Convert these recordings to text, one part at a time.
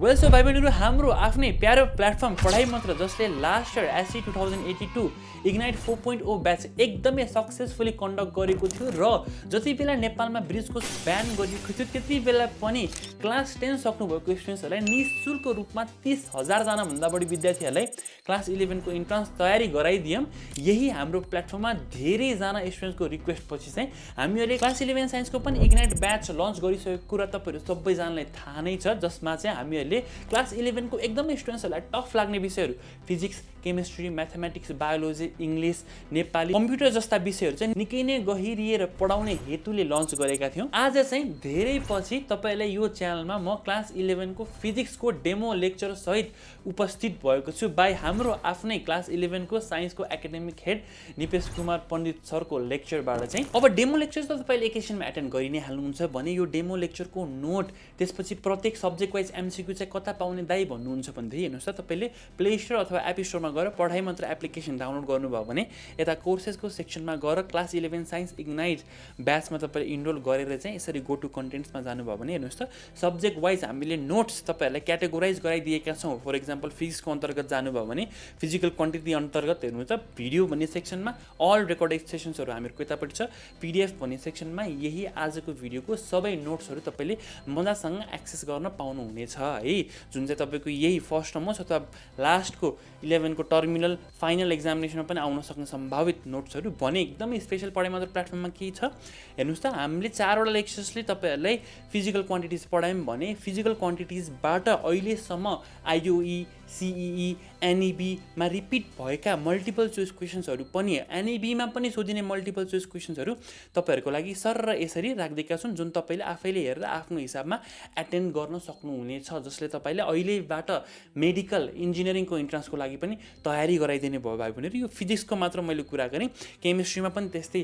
Well so भाइ बहिनीहरू हाम्रो आफ्नै प्यारो प्लेटफर्म पढाइ मन्त्र जसले last year SC 2082 ignite 4.0 batch एकदमै सक्सेसफुली कन्डक्ट गरेको थियो र जति बेला नेपालमा ब्रिजको ब्यान गरिएको थियो त्यति बेला पनि क्लास 10 सक्नुभएको स्टुडेन्ट्सहरूलाई निःशुल्क रूपमा 30,000 जनाभन्दा बढी विद्यार्थीहरूलाई क्लास 11 को इन्ट्रान्स तयारी गराइदियौँ। यही हाम्रो प्लेटफर्ममा धेरैजना स्टुडेन्ट्सको रिक्वेस्ट पछि चाहिँ हामीहरूले क्लास 11 साइन्सको पनि इग्नाइट ब्याच लन्च गरिसकेको कुरा तपाईँहरू सबैजनालाई थाहा नै छ, जसमा चाहिँ हामीहरूले क्लास 11 को एकदमै स्टुडेन्ट्सहरूलाई टफ लाग्ने विषयहरू physics, chemistry, mathematics, biology, English, Nepali, computer जस्ता विषयहरू चाहिँ निकै नै गहिरिएर पढाउने हेतुले लन्च गरेका थियौँ। आज चाहिँ धेरै पछि तपाईँलाई यो च्यानलमा म क्लास 11 को फिजिक्सको डेमो लेक्चर सहित उपस्थित भएको छु बाई हाम्रो आफ्नै क्लास 11 को साइन्सको एकाडेमिक हेड निपेश कुमार पण्डित सरको लेक्चरबाट चाहिँ। अब डेमो लेक्चर त तपाईँले एकैछिनमा एटेन्ड गरि नै हाल्नुहुन्छ भने यो डेमो लेक्चरको नोट त्यसपछि प्रत्येक सब्जेक्ट वाइज एमसिक्यू चाहिँ कता पाउने दाइ भन्नुहुन्छ भनेदेखि हेर्नुहोस् त, तपाईँले प्ले स्टोर अथवा एप स्टोरमा गएर पढाइ मन्त्र एप्लिकेसन डाउनलोड गर्नुभयो भने यता कोर्सेसको सेक्सनमा गएर क्लास 11 साइन्स इग्नाइट ब्याचमा तपाईँले इनरोल गरेर चाहिँ यसरी गो टु कन्टेन्ट्समा जानुभयो भने हेर्नुहोस् त, सब्जेक्ट वाइज हामीले नोट्स तपाईँहरूलाई क्याटेगोराइज गराइदिएका छौँ। फर इक्जाम्पल फिजिक्सको अन्तर्गत जानुभयो भने फिजिकल क्वान्टिटी अन्तर्गत हेर्नुहुन्छ भिडियो भन्ने सेक्सनमा अल रेकर्डेड सेसन्सहरू हामीहरूको यतापट्टि छ। पिडिएफ भन्ने सेक्सनमा यही आजको भिडियोको सबै नोट्सहरू तपाईँले मजासँग एक्सेस गर्न पाउनुहुनेछ है, जुन चाहिँ तपाईँको यही फर्स्ट टर्म अथवा लास्टको 11 को टर्मिनल फाइनल एक्जामिनेसनमा पनि आउन सक्ने सम्भावित नोट्सहरू भने एकदमै स्पेसल पढाइ मात्र प्लेटफर्ममा के छ हेर्नुहोस् त। हामीले 4वटा लेक्चर्सले तपाईँहरूलाई फिजिकल क्वान्टिटिज पढायौँ भने फिजिकल क्वान्टिटिजबाट अहिलेसम्म आइओई, सिइई, एनइबीमा रिपिट भएका मल्टिपल चोइस क्वेसन्सहरू पनि एनइबीमा पनि सोधिने मल्टिपल चोइस क्वेसन्सहरू तपाईँहरूको लागि सर र यसरी राखिदिएका छन्, जुन तपाईँले आफैले हेरेर आफ्नो हिसाबमा एटेन्ड गर्न सक्नुहुनेछ, जसले तपाईँले अहिलेबाट मेडिकल इन्जिनियरिङको इन्ट्रान्सको लागि पनि तयारी गराइदिने भयो भाइ बहिनीहरू। यो फिजिक्सको मात्र मैले कुरा गरेँ, केमिस्ट्रीमा पनि त्यस्तै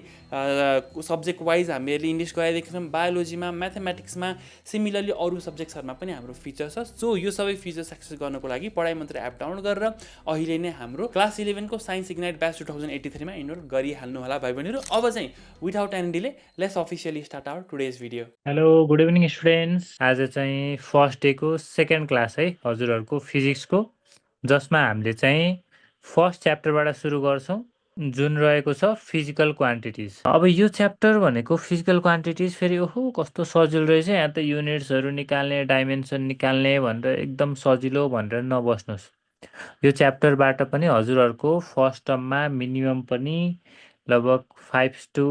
सब्जेक्ट वाइज हामीहरूले इङ्ग्लिस गराइदिएका छौँ, बायोलोजीमा, म्याथमेटिक्समा, सिमिलरली अरू सब्जेक्ट्सहरूमा पनि हाम्रो फिचर छ। सो यो सबै फिचर्स एक्सेस गर्नको लागि पढाइ मन्त्र एप डाउनलोड गरेर अहिले नै हाम्रो क्लास 11 को साइन्स इग्नाइट ब्याच 2083 मा इनरोल गरिहाल्नु होला भाइ बहिनीहरू। अब चाहिँ without any delay let's officially start our today's video. Hello good evening students. आज चाहिँ फर्स्ट डेको सेकेन्ड क्लास है हजुरहरूको फिजिक्सको, जसमा हामीले चाहिँ फर्स्ट च्याप्टरबाट सुरु गर्छौँ जुन रहेको छ फिजिकल क्वान्टिटिज। अब यो च्याप्टर भनेको फिजिकल क्वान्टिटिज फेरि ओहो कस्तो सजिलो रहेछ, यहाँ त युनिट्सहरू निकाल्ने, डाइमेन्सन निकाल्ने भनेर एकदम सजिलो भनेर नबस्नुहोस्। यो च्याप्टरबाट पनि हजुरहरूको फर्स्ट टर्ममा मिनिमम पनि लगभग 5 to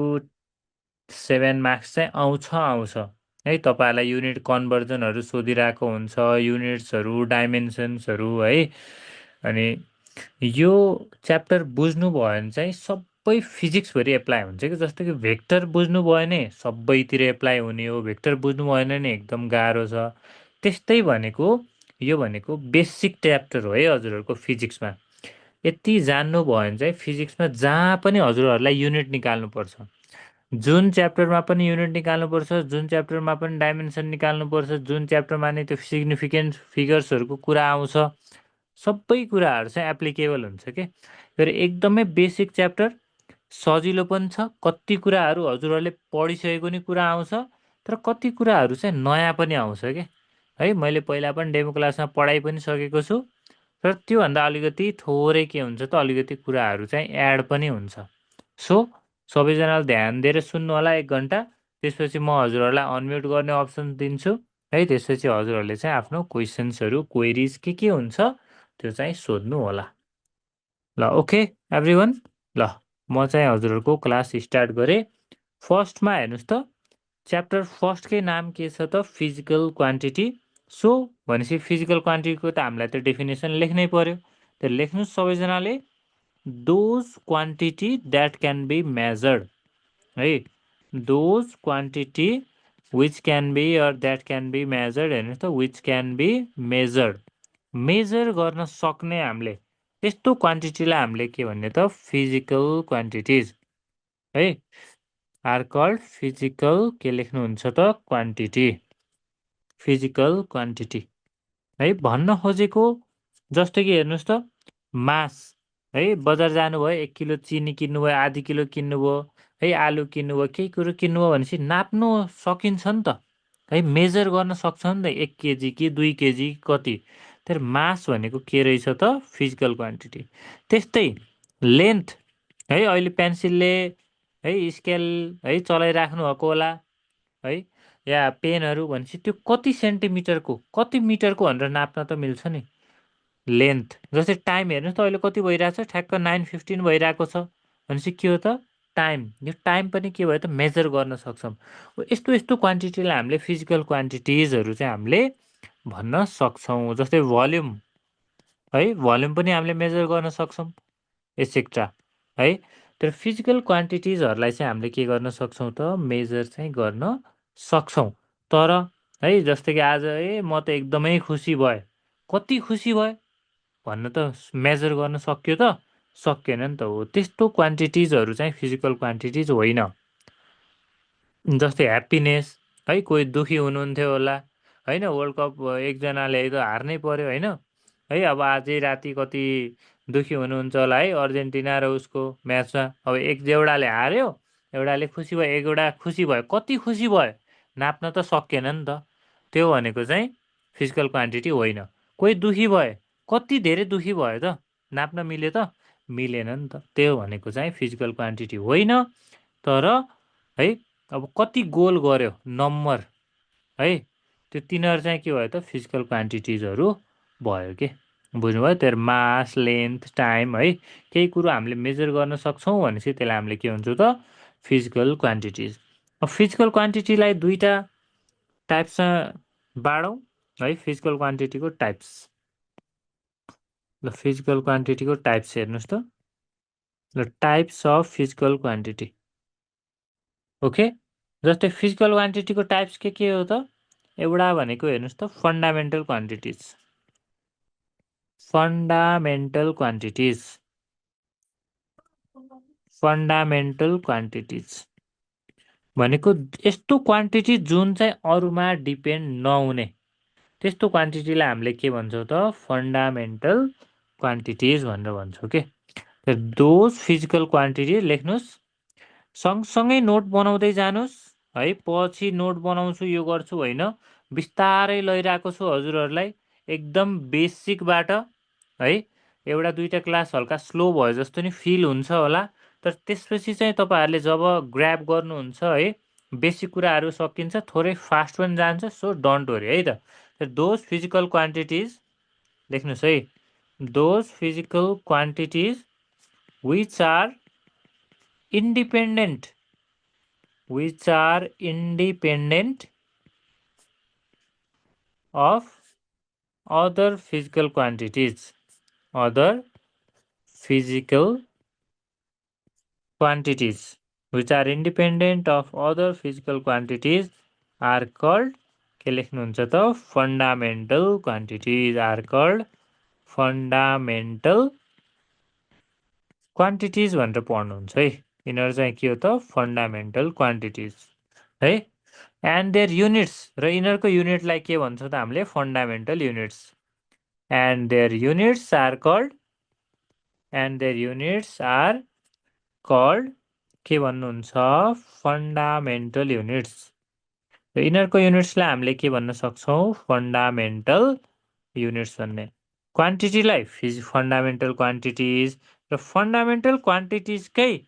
7 मार्क्स चाहिँ आउँछ है। तपाईँहरूलाई युनिट कन्भर्जनहरू सोधिरहेको हुन्छ, युनिट्सहरू, डाइमेन्सन्सहरू है। अनि यो च्याप्टर बुझ्नुभयो भने चाहिँ सबै फिजिक्सभरि एप्लाई हुन्छ कि, जस्तो कि भेक्टर बुझ्नुभयो भने सबैतिर एप्लाई हुने हो, भेक्टर बुझ्नु भएन भने एकदम गाह्रो छ। त्यस्तै भनेको यो भनेको बेसिक च्याप्टर हो है हजुरहरूको फिजिक्समा। यति जान्नुभयो भने चाहिँ फिजिक्समा जहाँ पनि हजुरहरूलाई युनिट निकाल्नुपर्छ, जुन च्याप्टरमा पनि युनिट निकाल्नुपर्छ, जुन च्याप्टरमा पनि डाइमेन्सन निकाल्नुपर्छ, जुन च्याप्टरमा नै त्यो सिग्निफिकेन्ट फिगर्सहरूको कुरा आउँछ, सबै कुराहरू चाहिँ एप्लिकेबल हुन्छ के। फेरि एकदमै बेसिक च्याप्टर, सजिलो पनि छ। कति कुराहरू हजुरहरूले पढिसकेको नि कुरा आउँछ, तर कति कुराहरू चाहिँ नयाँ पनि आउँछ के है। मैले पहिला पनि डेमो क्लासमा पढाइ पनि सकेको छु, तर त्योभन्दा अलिकति थोरै के हुन्छ त अलिकति कुराहरू चाहिँ एड पनि हुन्छ। सो सबैजनाले ध्यान दिएर सुन्नु होला 1 घन्टा, त्यसपछि म हजुरहरूलाई अनम्युट गर्ने अप्सन दिन्छु है। त्यसपछि हजुरहरूले चाहिँ आफ्नो क्वेसन्सहरू, क्वेरिज के हुन्छ त्यो चाहिँ सोध्नु होला। ल ओके एभ्रिवान, ल म चाहिँ हजुरहरूको क्लास स्टार्ट गरेँ। फर्स्टमा हेर्नुहोस् त, च्याप्टर फर्स्टकै नाम के छ त फिजिकल क्वान्टिटी। सो भनेपछि फिजिकल क्वान्टिटीको त हामीलाई त डेफिनेसन लेख्नै पर्यो। त लेख्नुहोस् सबैजनाले, those quantity that can be measured है। Those quantity which can be or that can be measured. हेर्नुहोस् त, which can be measured, measure गर्न सक्ने हामीले त्यस्तो क्वान्टिटीलाई हामीले के भन्ने त फिजिकल क्वान्टिटिज है, आर कल्ड फिजिकल के लेख्नुहुन्छ त क्वान्टिटी, फिजिकल क्वान्टिटी है। भन्न खोजेको जस्तो कि हेर्नुहोस् त, मास है, बजार जानुभयो 1 किलो चिनी किन्नुभयो, आधी किलो किन्नुभयो है, आलु किन्नुभयो, केही कुरो किन्नुभयो भनेपछि नाप्नु सकिन्छ नि त है मेजर गर्न सक्छौँ नि त 1 केजी कि 2 केजी कति। तर मास भनेको के रहेछ त फिजिकल क्वान्टिटी। त्यस्तै लेन्थ है अहिले पेन्सिलले है स्केल है चलाइराख्नु भएको होला है या पेनहरू भनेपछि त्यो कति सेन्टिमिटरको कति मिटरको भनेर नाप्न त मिल्छ नि लेन्थ। जस्तै टाइम हेर्नुहोस् त अहिले कति भइरहेको छ ठ्याक्क 9:15 भइरहेको छ भनेपछि के हो त टाइम। यो टाइम पनि के भयो त मेजर गर्न सक्छौँ। यस्तो यस्तो क्वान्टिटीलाई हामीले फिजिकल क्वान्टिटिजहरू चाहिँ हामीले भन्न सक्छौँ। जस्तै भोल्युम है भोल्युम पनि हामीले मेजर गर्न सक्छौँ एसेक्ट्रा है। तर फिजिकल क्वान्टिटिजहरूलाई चाहिँ हामीले के गर्न सक्छौँ त मेजर चाहिँ गर्न सक्छौँ। तर है जस्तै कि आज म त एकदमै खुसी भएँ कति खुसी भएँ भन्न त मेजर गर्न सक्यो त सकिएन नि त। हो त्यस्तो क्वान्टिटिजहरू चाहिँ फिजिकल क्वान्टिटिज होइन। जस्तै ह्याप्पिनेस है कोही दुःखी हुनुहुन्थ्यो होला होइन वर्ल्ड कप एकजनाले त हार्नै पर्यो होइन है अब आजै राति कति दुःखी हुनुहुन्छ होला है अर्जेन्टिना र उसको म्याचमा। अब एउटाले हार्यो एउटाले खुसी भयो एउटा खुसी भयो कति खुसी भयो नाप्न त सकिएन नि त। त्यो भनेको चाहिँ फिजिकल क्वान्टिटी होइन। कोही दुःखी भयो कति धेरै दुःखी भयो त नाप्न मिल्यो त मिलेन नि त। त्यो भनेको चाहिँ फिजिकल क्वान्टिटी होइन। तर है अब कति गोल गर्यो नम्बर है त्यो तिनीहरू चाहिँ के भयो त फिजिकल क्वान्टिटिजहरू भयो के बुझ्नुभयो। तर मास लेन्थ टाइम है केही कुरो हामीले मेजर गर्न सक्छौँ भनेपछि त्यसलाई हामीले के भन्छौँ त फिजिकल क्वान्टिटिज। अब फिजिकल क्वान्टिटीलाई दुईवटा टाइप्समा बाँडौँ है फिजिकल क्वान्टिटीको टाइप्स। ल फिजिकल क्वान्टिटीको टाइप्स हेर्नुहोस् त। ल types of physical quantity okay. जस्तै फिजिकल क्वान्टिटीको टाइप्स के हो त एउटा भनेको हेर्नुहोस् त fundamental quantities. Fundamental quantities fundamental quantities भनेको यस्तो क्वान्टिटी जुन चाहिँ अरूमा डिपेन्ड नहुने त्यस्तो क्वान्टिटीलाई हामीले के भन्छौँ त फन्डामेन्टल क्वान्टिटिज भनेर भन्छौँ के। दोज फिजिकल क्वान्टिटी लेख्नुहोस् सँगसँगै नोट बनाउँदै जानुहोस् है। पछि नोट बनाउँछु यो गर्छु होइन बिस्तारै लैरहेको छु हजुरहरूलाई एकदम बेसिकबाट है। एउटा दुईवटा क्लास हल्का स्लो भयो जस्तो नि फिल हुन्छ होला तर त्यसपछि चाहिँ तपाईँहरूले जब ग्र्याब गर्नुहुन्छ है बेसिक कुराहरू सकिन्छ थोरै फास्ट पनि जान्छ। सो डोन्ट वरी है त। दोज फिजिकल क्वान्टिटिज लेख्नुहोस् है those physical quantities which are independent of other physical quantities which are independent of other physical quantities are called के लेख्नुहुन्छ त fundamental quantities are called fundamental quantities भनेर पढ्नुहुन्छ है। यिनीहरू चाहिँ के हो त फन्डामेन्टल क्वान्टिटिज है। एन्ड देयर युनिट्स र यिनीहरूको युनिटलाई के भन्छ त हामीले fundamental units. And their units are called के भन्नुहुन्छ फन्डामेन्टल युनिट्स। र यिनीहरूको युनिट्सलाई हामीले के भन्न सक्छौँ फन्डामेन्टल युनिट्स भन्ने। क्वान्टिटीलाई फन्डामेन्टल क्वान्टिटिज र फन्डामेन्टल क्वान्टिटिजकै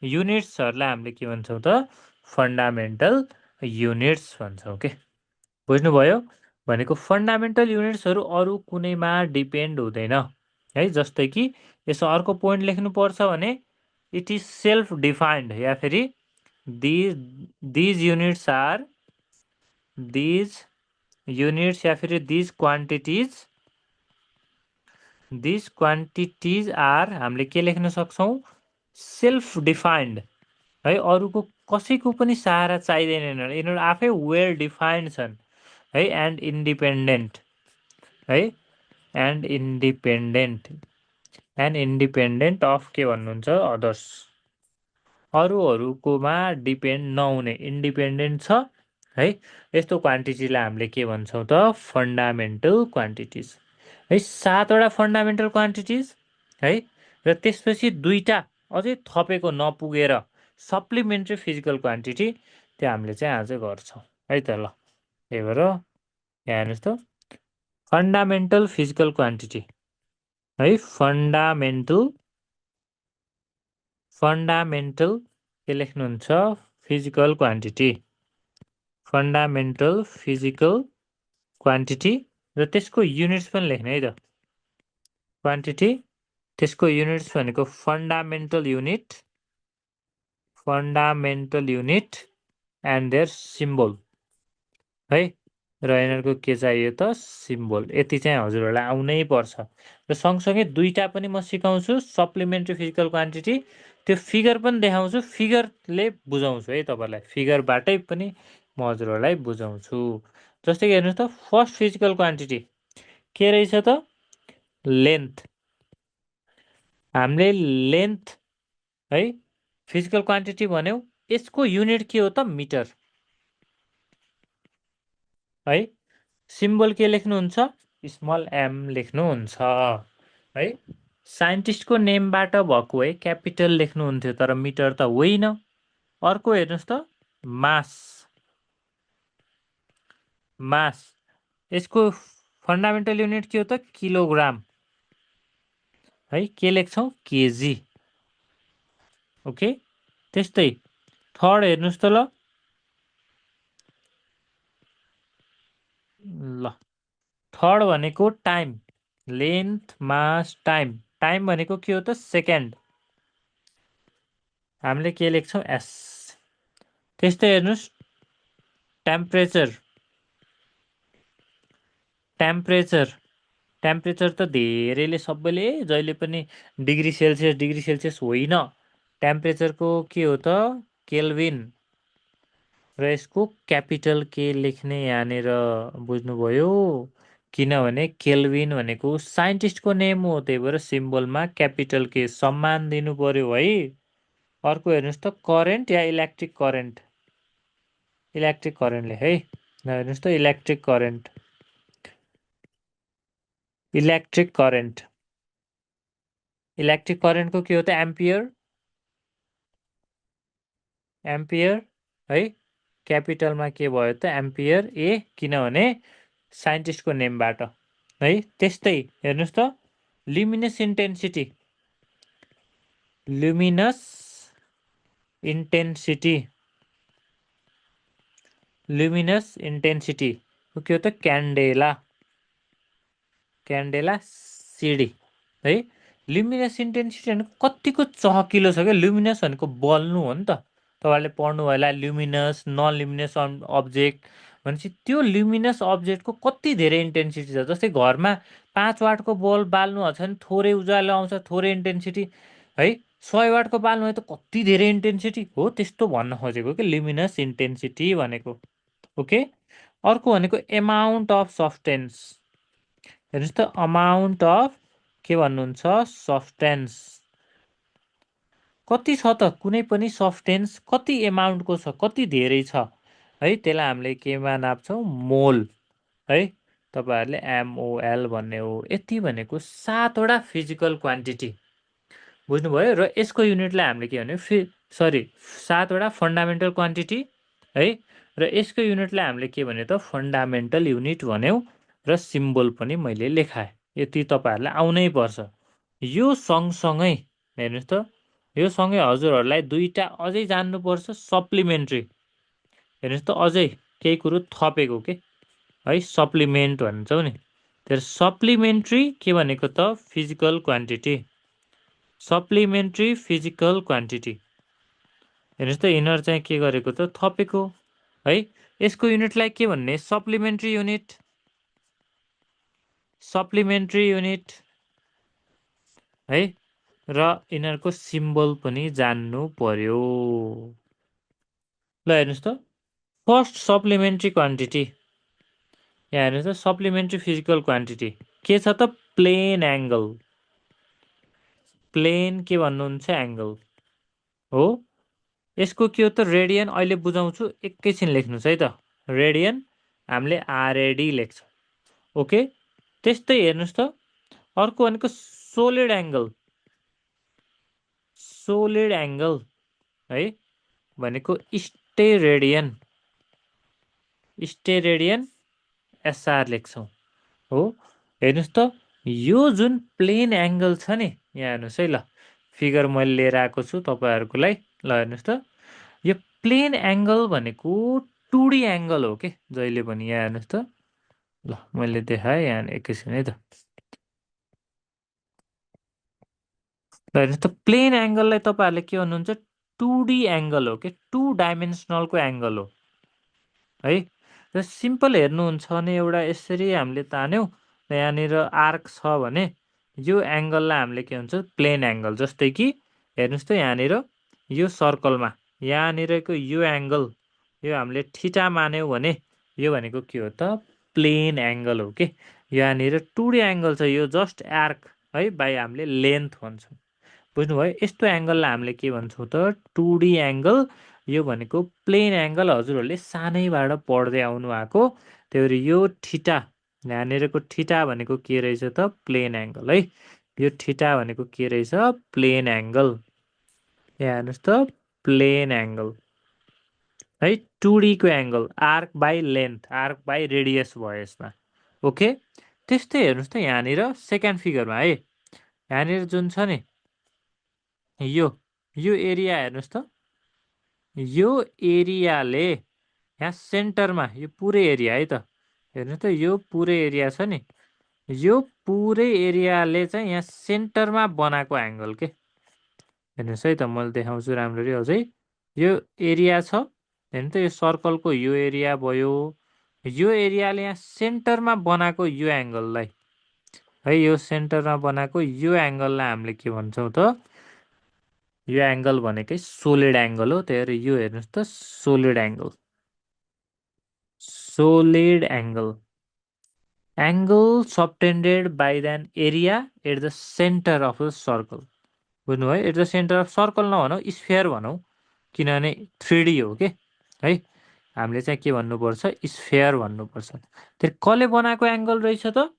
युनिट्सहरूलाई हामीले के भन्छौँ त फन्डामेन्टल युनिट्स भन्छौँ के बुझ्नुभयो। भनेको फन्डामेन्टल युनिट्सहरू अरू कुनैमा डिपेन्ड हुँदैन है। जस्तै कि यसो अर्को पोइन्ट लेख्नुपर्छ भने इट इज सेल्फ डिफाइन्ड या फेरि दिज युनिट्स या फेरि दिज क्वान्टिटिज आर हामीले के लेख्न सक्छौँ सेल्फ डिफाइन्ड है। अरूको कसैको पनि सहारा चाहिँदैन यिनीहरू आफै वेल डिफाइन्ड छन् है। एन्ड इन्डिपेन्डेन्ट है एन्ड इन्डिपेन्डेन्ट अफ के भन्नुहुन्छ अदर्स अरूहरूकोमा डिपेन्ड नहुने इन्डिपेन्डेन्ट छ है। यस्तो क्वान्टिटीलाई हामीले के भन्छौँ त फन्डामेन्टल क्वान्टिटिज है। 7वटा फन्डामेन्टल क्वान्टिटिज है र त्यसपछि दुईवटा अझै थपेको नपुगेर सप्लिमेन्ट्री फिजिकल क्वान्टिटी त्यो हामीले चाहिँ आज गर्छौँ है त। ल त्यही भएर यहाँ हेर्नुहोस् त फन्डामेन्टल फिजिकल क्वान्टिटी है फन्डामेन्टल के लेख्नुहुन्छ physical quantity fundamental physical quantity र त्यसको युनिट्स पनि लेख्ने है त क्वान्टिटी त्यसको युनिट्स भनेको fundamental unit and their symbol है र यिनीहरूको के चाहियो त सिम्बल यति चाहिँ हजुरहरूलाई आउनै पर्छ र सँगसँगै दुईटा पनि म सिकाउँछु सप्लिमेन्ट्री फिजिकल क्वान्टिटी त्यो फिगर पनि देखाउँछु फिगरले बुझाउँछु है तपाईँहरूलाई फिगरबाटै पनि म हजुरहरूलाई बुझाउँछु जस्तै कि हेर्नुहोस् त फर्स्ट फिजिकल क्वान्टिटी के रहेछ त लेन्थ हामीले लेन्थ है फिजिकल क्वान्टिटी भन्यौँ यसको युनिट के हो त मिटर है सिम्बल के लेख्नुहुन्छ स्मल एम लेख्नुहुन्छ है साइन्टिस्टको नेमबाट भएको है क्यापिटल लेख्नुहुन्थ्यो तर मिटर त होइन अर्को हेर्नुहोस् त मास यसको फन्डामेन्टल युनिट के हो त किलोग्राम है के लेख्छौँ केजी ओके त्यस्तै थर्ड हेर्नुहोस् त ल थर्ड भनेको टाइम लेन्थ मास टाइम भनेको के हो त सेकेन्ड हामीले के लेख्छौँ एस त्यस्तै हेर्नुहोस् टेम्परेचर त धेरैले सबैले जहिले पनि डिग्री सेल्सियस होइन टेम्परेचरको के हो त केल्भिन र यसको क्यापिटल के लेख्ने यहाँनिर बुझ्नुभयो किनभने केल्भिन भनेको साइन्टिस्टको नेम हो त्यही भएर सिम्बलमा क्यापिटल के सम्मान दिनु पर्यो है अर्को हेर्नुहोस् त करेन्ट या इलेक्ट्रिक करेन्टले है हेर्नुहोस् त इलेक्ट्रिक करेन्टको के हो त एम्पियर है क्यापिटलमा के भयो त एम्पियर किनभने साइन्टिस्टको नेमबाट है त्यस्तै हेर्नुहोस् त लुमिनस इन्टेन्सिटी के हो त क्यान्डेला सिडी है लुमिनस इन्टेन्सिटी भनेको कतिको चहकिलो छ क्या लुमिनस भनेको बल्नु हो नि त तपाईँहरूले पढ्नु होला लुमिनस नन लुमिनस अब्जेक्ट भनेपछि त्यो लुमिनस अब्जेक्टको कति धेरै इन्टेन्सिटी छ जस्तै घरमा 5 वाटको बल्ब बाल्नु छ भने थोरै उज्यालो आउँछ थोरै इन्टेन्सिटी है 100 वाटको बाल्नु हो त कति धेरै इन्टेन्सिटी हो त्यस्तो भन्न खोजेको कि लुमिनस इन्टेन्सिटी भनेको ओके अर्को भनेको एमाउन्ट अफ सब्सटेन्स हेर्नुहोस् त अमाउन्ट अफ के भन्नुहुन्छ सब्सटेन्स कति छ त कुनै पनि सब्सटेन्स कति एमाउन्टको छ कति धेरै छ है त्यसलाई हामीले केमा नाप्छौँ मोल है तपाईँहरूले एमओएल भन्ने हो यति भनेको 7वटा फिजिकल क्वान्टिटी बुझ्नुभयो र यसको युनिटलाई हामीले के भन्यो 7वटा फन्डामेन्टल क्वान्टिटी है र यसको युनिटलाई हामीले के भन्यो त फन्डामेन्टल युनिट भन्यौँ र सिम्बल पनि मैले लेखाएँ यति तपाईँहरूलाई आउनै पर्छ यो सँगसँगै हेर्नुहोस् त यो सँगै हजुरहरूलाई दुईटा अझै जान्नुपर्छ सप्लिमेन्ट्री हेर्नुहोस् त अझै केही कुरो थपेको के है सप्लिमेन्ट भन्छौँ नि त्यो सप्लिमेन्ट्री के भनेको त physical quantity supplementary physical quantity हेर्नुहोस् त यिनीहरू चाहिँ के गरेको त थपेको है यसको युनिटलाई के भन्ने सप्लिमेन्ट्री युनिट है र यिनीहरूको सिम्बल पनि जान्नु पर्यो ल हेर्नुहोस् त फर्स्ट सप्लिमेन्ट्री क्वान्टिटी यहाँ हेर्नुहोस् त सप्लिमेन्ट्री फिजिकल क्वान्टिटी के छ त प्लेन एङ्गल प्लेन के भन्नुहुन्छ एङ्गल हो यसको के हो त रेडियन अहिले बुझाउँछु एकैछिन लेख्नुहोस् है त रेडियन हामीले आरएडी लेख्छ ओके त्यस्तै हेर्नुहोस् त अर्को भनेको सोलिड एङ्गल है भनेको स्टेरेडियन स्टेरेडियन एसआर लेख्छौँ हो। हेर्नुहोस् त यो जुन प्लेन एङ्गल छ नि, यहाँ हेर्नुहोस् है, ल फिगर मैले लिएर आएको छु तपाईँहरूको लागि। ल हेर्नुहोस् त यो प्लेन एङ्गल भनेको 2D एङ्गल हो के जहिले पनि। यहाँ हेर्नुहोस् त, ल मैले देखाएँ यहाँ एकैछिन है त। ल हेर्नुहोस् त प्लेन एङ्गललाई तपाईँहरूले के भन्नुहुन्छ, 2D एङ्गल हो कि 2 डाइमेन्सनलको एङ्गल हो है। र सिम्पल हेर्नुहुन्छ भने एउटा यसरी हामीले तान्यौँ र यहाँनिर आर्क छ भने यो एङ्गललाई हामीले के भन्छ, प्लेन एङ्गल। जस्तै कि हेर्नुहोस् त यहाँनिर यो सर्कलमा यहाँनिरको यो एङ्गल यो हामीले ठिटा मान्यौँ भने यो भनेको के हो त, प्लेन एङ्गल हो कि। यहाँनिर 2D एङ्गल छ, यो जस्ट आर्क है बाई हामीले लेन्थ भन्छौँ। बुझ्नुभयो? यस्तो एङ्गललाई हामीले के भन्छौँ त, 2D एङ्गल। यो भनेको प्लेन एङ्गल, हजुरहरूले सानैबाट पढ्दै आउनु भएको। त्यही भएर यो ठिटा, यहाँनिरको ठिटा भनेको के रहेछ त, प्लेन एङ्गल है। यो ठिटा भनेको के रहेछ, प्लेन एङ्गल। यहाँ हेर्नुहोस् त, प्लेन एङ्गल है। 2D को angle, arc by length, arc by radius भयो यसमा। ओके, त्यस्तै हेर्नुहोस् त यहाँनिर सेकेन्ड फिगरमा है, यहाँनिर जुन छ नि यो यो एरिया हेर्नुहोस् त, यो एरियाले यहाँ सेन्टरमा, यो पुरै एरिया है त, हेर्नुहोस् त यो पुरै एरिया छ नि, यो पुरै एरियाले चाहिँ यहाँ सेन्टरमा बनाएको एङ्गल के। हेर्नुहोस् है त, मैले देखाउँछु राम्ररी अझै। यो एरिया छ, हेर्नु त यो सर्कलको यो एरिया भयो, यो एरियाले यहाँ सेन्टरमा बनाएको यो एङ्गललाई है, यो सेन्टरमा बनाएको यो एङ्गललाई हामीले के भन्छौँ त, यो एङ्गल भनेकै सोलिड एङ्गल हो। त्यही भएर यो हेर्नुहोस् त, solid angle, solid angle, angle subtended by then area at the centre of the circle. बुझ्नुभयो? At the centre of circle नभनौँ, स्फियर भनौँ, किनभने 3D हो के है। हामीले चाहिँ के भन्नुपर्छ, स्फियर भन्नुपर्छ। त्यो कसले बनाएको एङ्गल रहेछ त,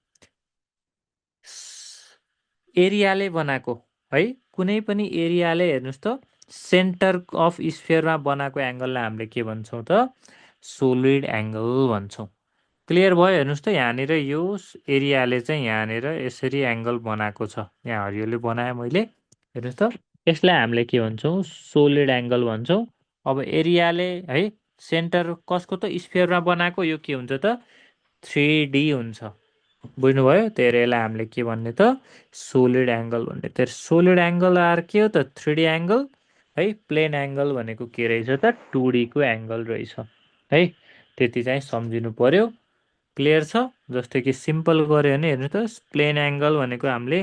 एरियाले बनाएको है। कुनै पनि एरियाले हेर्नुहोस् त सेन्टर अफ स्फियरमा बनाएको एङ्गललाई हामीले के भन्छौँ त, सोलिड एङ्गल भन्छौँ। क्लियर भयो? हेर्नुहोस् त यहाँनिर यो एरियाले चाहिँ यहाँनिर यसरी एङ्गल बनाएको छ, यहाँ हरियोले बनाएँ मैले। हेर्नुहोस् त यसलाई हामीले के भन्छौँ, सोलिड एङ्गल भन्छौँ। अब एरियाले है सेन्टर कसको त, स्फियरमा बनाएको, यो के हुन्छ त, 3D हुन्छ। बुझ्नुभयो? त्यही भएर यसलाई हामीले के भन्ने त, सोलिड एङ्गल भन्ने। त्यही सोलिड एङ्गल आर के हो त, 3D एङ्गल है। प्लेन एङ्गल भनेको के रहेछ त, 2D को एङ्गल रहेछ है। त्यति चाहिँ सम्झिनु पर्यो। क्लियर छ? जस्तै कि सिम्पल गऱ्यो भने हेर्नु त, प्लेन एङ्गल भनेको हामीले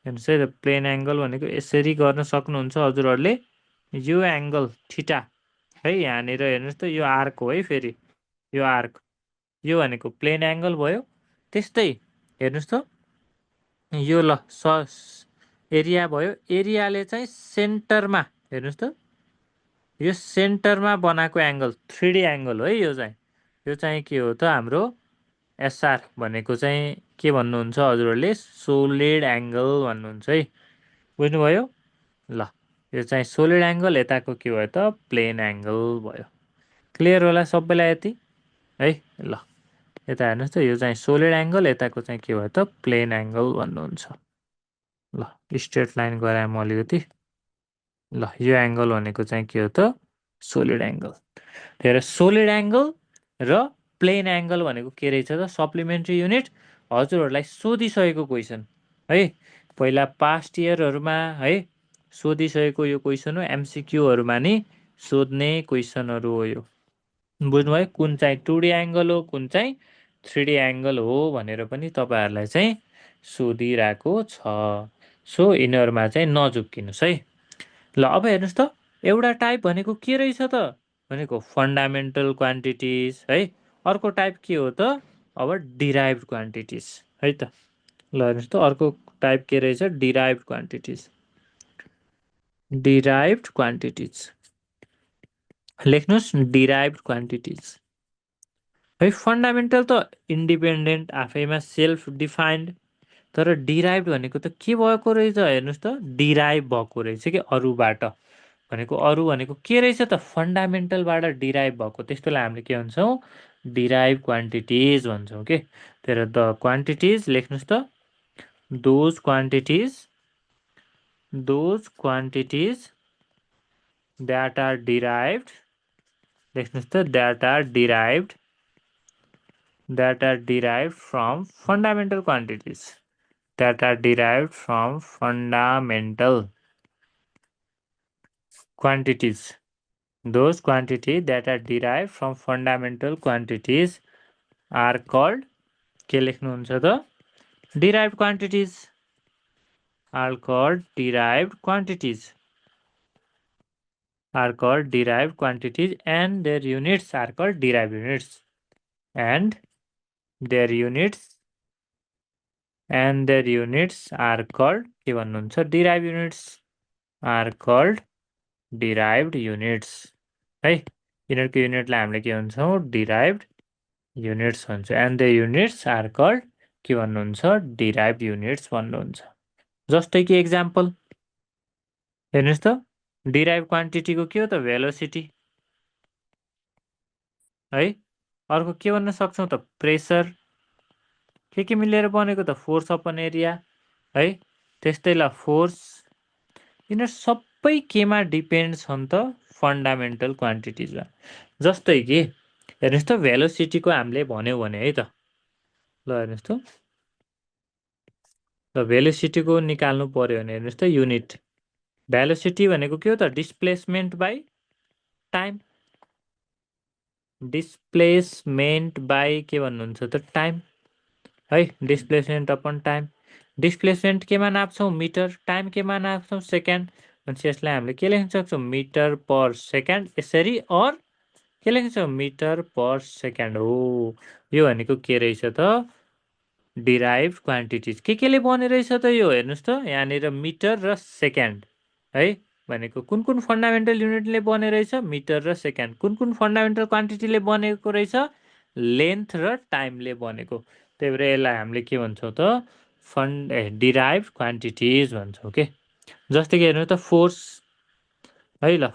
हेर्नुहोस् है, प्लेन एङ्गल भनेको यसरी गर्न सक्नुहुन्छ हजुरहरूले। यो एङ्गल ठिटा है, यहाँनिर हेर्नुहोस् त यो आर्क हो है, फेरि यो आर्क, यो भनेको प्लेन एङ्गल भयो। त्यस्तै हेर्नुहोस् त यो ल एरिया भयो, एरियाले चाहिँ सेन्टरमा हेर्नुहोस् त यो सेन्टरमा बनाएको एङ्गल 3D एङ्गल हो है। यो चाहिँ के हो त, हाम्रो एसआर भनेको चाहिँ के भन्नुहुन्छ हजुरहरूले, सोलिड एङ्गल भन्नुहुन्छ है। बुझ्नुभयो? ल यो चाहिँ सोलिड एङ्गल, यताको के भयो त, प्लेन एङ्गल भयो। क्लियर होला सबैलाई यति है। ल यता हेर्नुहोस् त, यो चाहिँ सोलिड एङ्गल, यताको चाहिँ के भयो त, प्लेन एङ्गल भन्नुहुन्छ। ल स्ट्रेट लाइन गराएँ म अलिकति। ल यो एङ्गल भनेको चाहिँ के हो त, सोलिड एङ्गल। त्यही भएर सोलिड एङ्गल र प्लेन एङ्गल भनेको के रहेछ त, सप्लिमेन्ट्री युनिट। हजुरहरूलाई सोधिसकेको क्वेसन है, पहिला पास्ट इयरहरूमा है सोधिसकेको यो क्वेसन हो, एमसिक्यूहरूमा नि सोध्ने क्वेसनहरू हो यो। बुझ्नुभयो? कुन चाहिँ 2D एङ्गल हो, कुन चाहिँ 3D एङ्गल हो भनेर पनि तपाईँहरूलाई चाहिँ सोधिरहेको छ। सो यिनीहरूमा चाहिँ नचुक्किनुहोस् है। ल अब हेर्नुहोस् त, एउटा टाइप भनेको के रहेछ त, भनेको फन्डामेन्टल क्वान्टिटिज है। अर्को टाइप के हो त, अब डिराइभ्ड क्वान्टिटिज है त। ल हेर्नुहोस् त अर्को टाइप के रहेछ, डिराइभ्ड क्वान्टिटिज, डिराइभ्ड क्वान्टिटिज लेख्नुहोस्, डिराइभ्ड क्वान्टिटिज है। फन्डामेन्टल त इन्डिपेन्डेन्ट आफैमा सेल्फ डिफाइन्ड, तर डिराइभ भनेको त के भएको रहेछ, हेर्नुहोस् त डिराइभ भएको रहेछ कि अरूबाट। भनेको अरू भनेको के रहेछ त, फन्डामेन्टलबाट डिराइभ भएको, त्यस्तोलाई हामीले के भन्छौँ, डिराइभ क्वान्टिटिज भन्छौँ के। तर द क्वान्टिटिज लेख्नुहोस् त, those quantities that are derived, लेख्नुहोस् त, that are derived from fundamental quantities, that are derived from fundamental quantities. Those quantities that are derived from fundamental quantities are called, के लेख्नुहुन्छ त, derived quantities, are called derived quantities, and their units are called derived units, and their units are called, के भन्नुहुन्छ, derived units are called derived units है। यिनीहरूको युनिटलाई हामीले के भन्छौँ, डिराइभ्ड युनिट्स भन्छ, and the units are called, के भन्नुहुन्छ, डिराइभ्ड युनिट्स भन्नुहुन्छ। जस्तै कि एक्जाम्पल हेर्नुहोस् त, डिराइभ क्वान्टिटीको के हो त, भेलोसिटी है। अर्को के भन्न सक्छौँ त, प्रेसर, के मिलेर बनेको त, फोर्स अपन एरिया है। त्यस्तै ल फोर्स, यिनीहरू सबै केमा डिपेन्ड छन् त, फन्डामेन्टल क्वान्टिटिजमा। जस्तै कि हेर्नुहोस् त, भेलोसिटीको हामीले भन्यौँ भने है त, ल हेर्नुहोस् त, ल भेलोसिटीको निकाल्नु पर्यो भने हेर्नुहोस् त, युनिट भेलोसिटी भनेको के हो त, displacement by time, displacement by के भन्नुहुन्छ त, टाइम है, डिस्प्लेसमेन्ट अपन टाइम। डिस्प्लेसमेन्ट केमा नाप्छौँ, मिटर, टाइम केमा नाप्छौँ, सेकेन्ड। भनेपछि यसलाई हामीले के लेख्न सक्छौँ, मिटर पर सेकेन्ड, यसरी, अर के लेख्न सक्छौँ, मिटर पर सेकेन्ड हो। यो भनेको के रहेछ त, डिराइभ क्वान्टिटिज। केले बने रहेछ त यो, हेर्नुहोस् त, यहाँनिर मिटर र सेकेन्ड है भनेको कुन कुन फन्डामेन्टल युनिटले बने रहेछ, मिटर र सेकेन्ड। कुन फन्डामेन्टल क्वान्टिटीले बनेको रहेछ, लेन्थ र टाइमले बनेको। त्यही भएर यसलाई हामीले के भन्छौँ त, डिराइभ क्वान्टिटिज भन्छौँ के। जस्तै कि हेर्नु त, फोर्स है, ल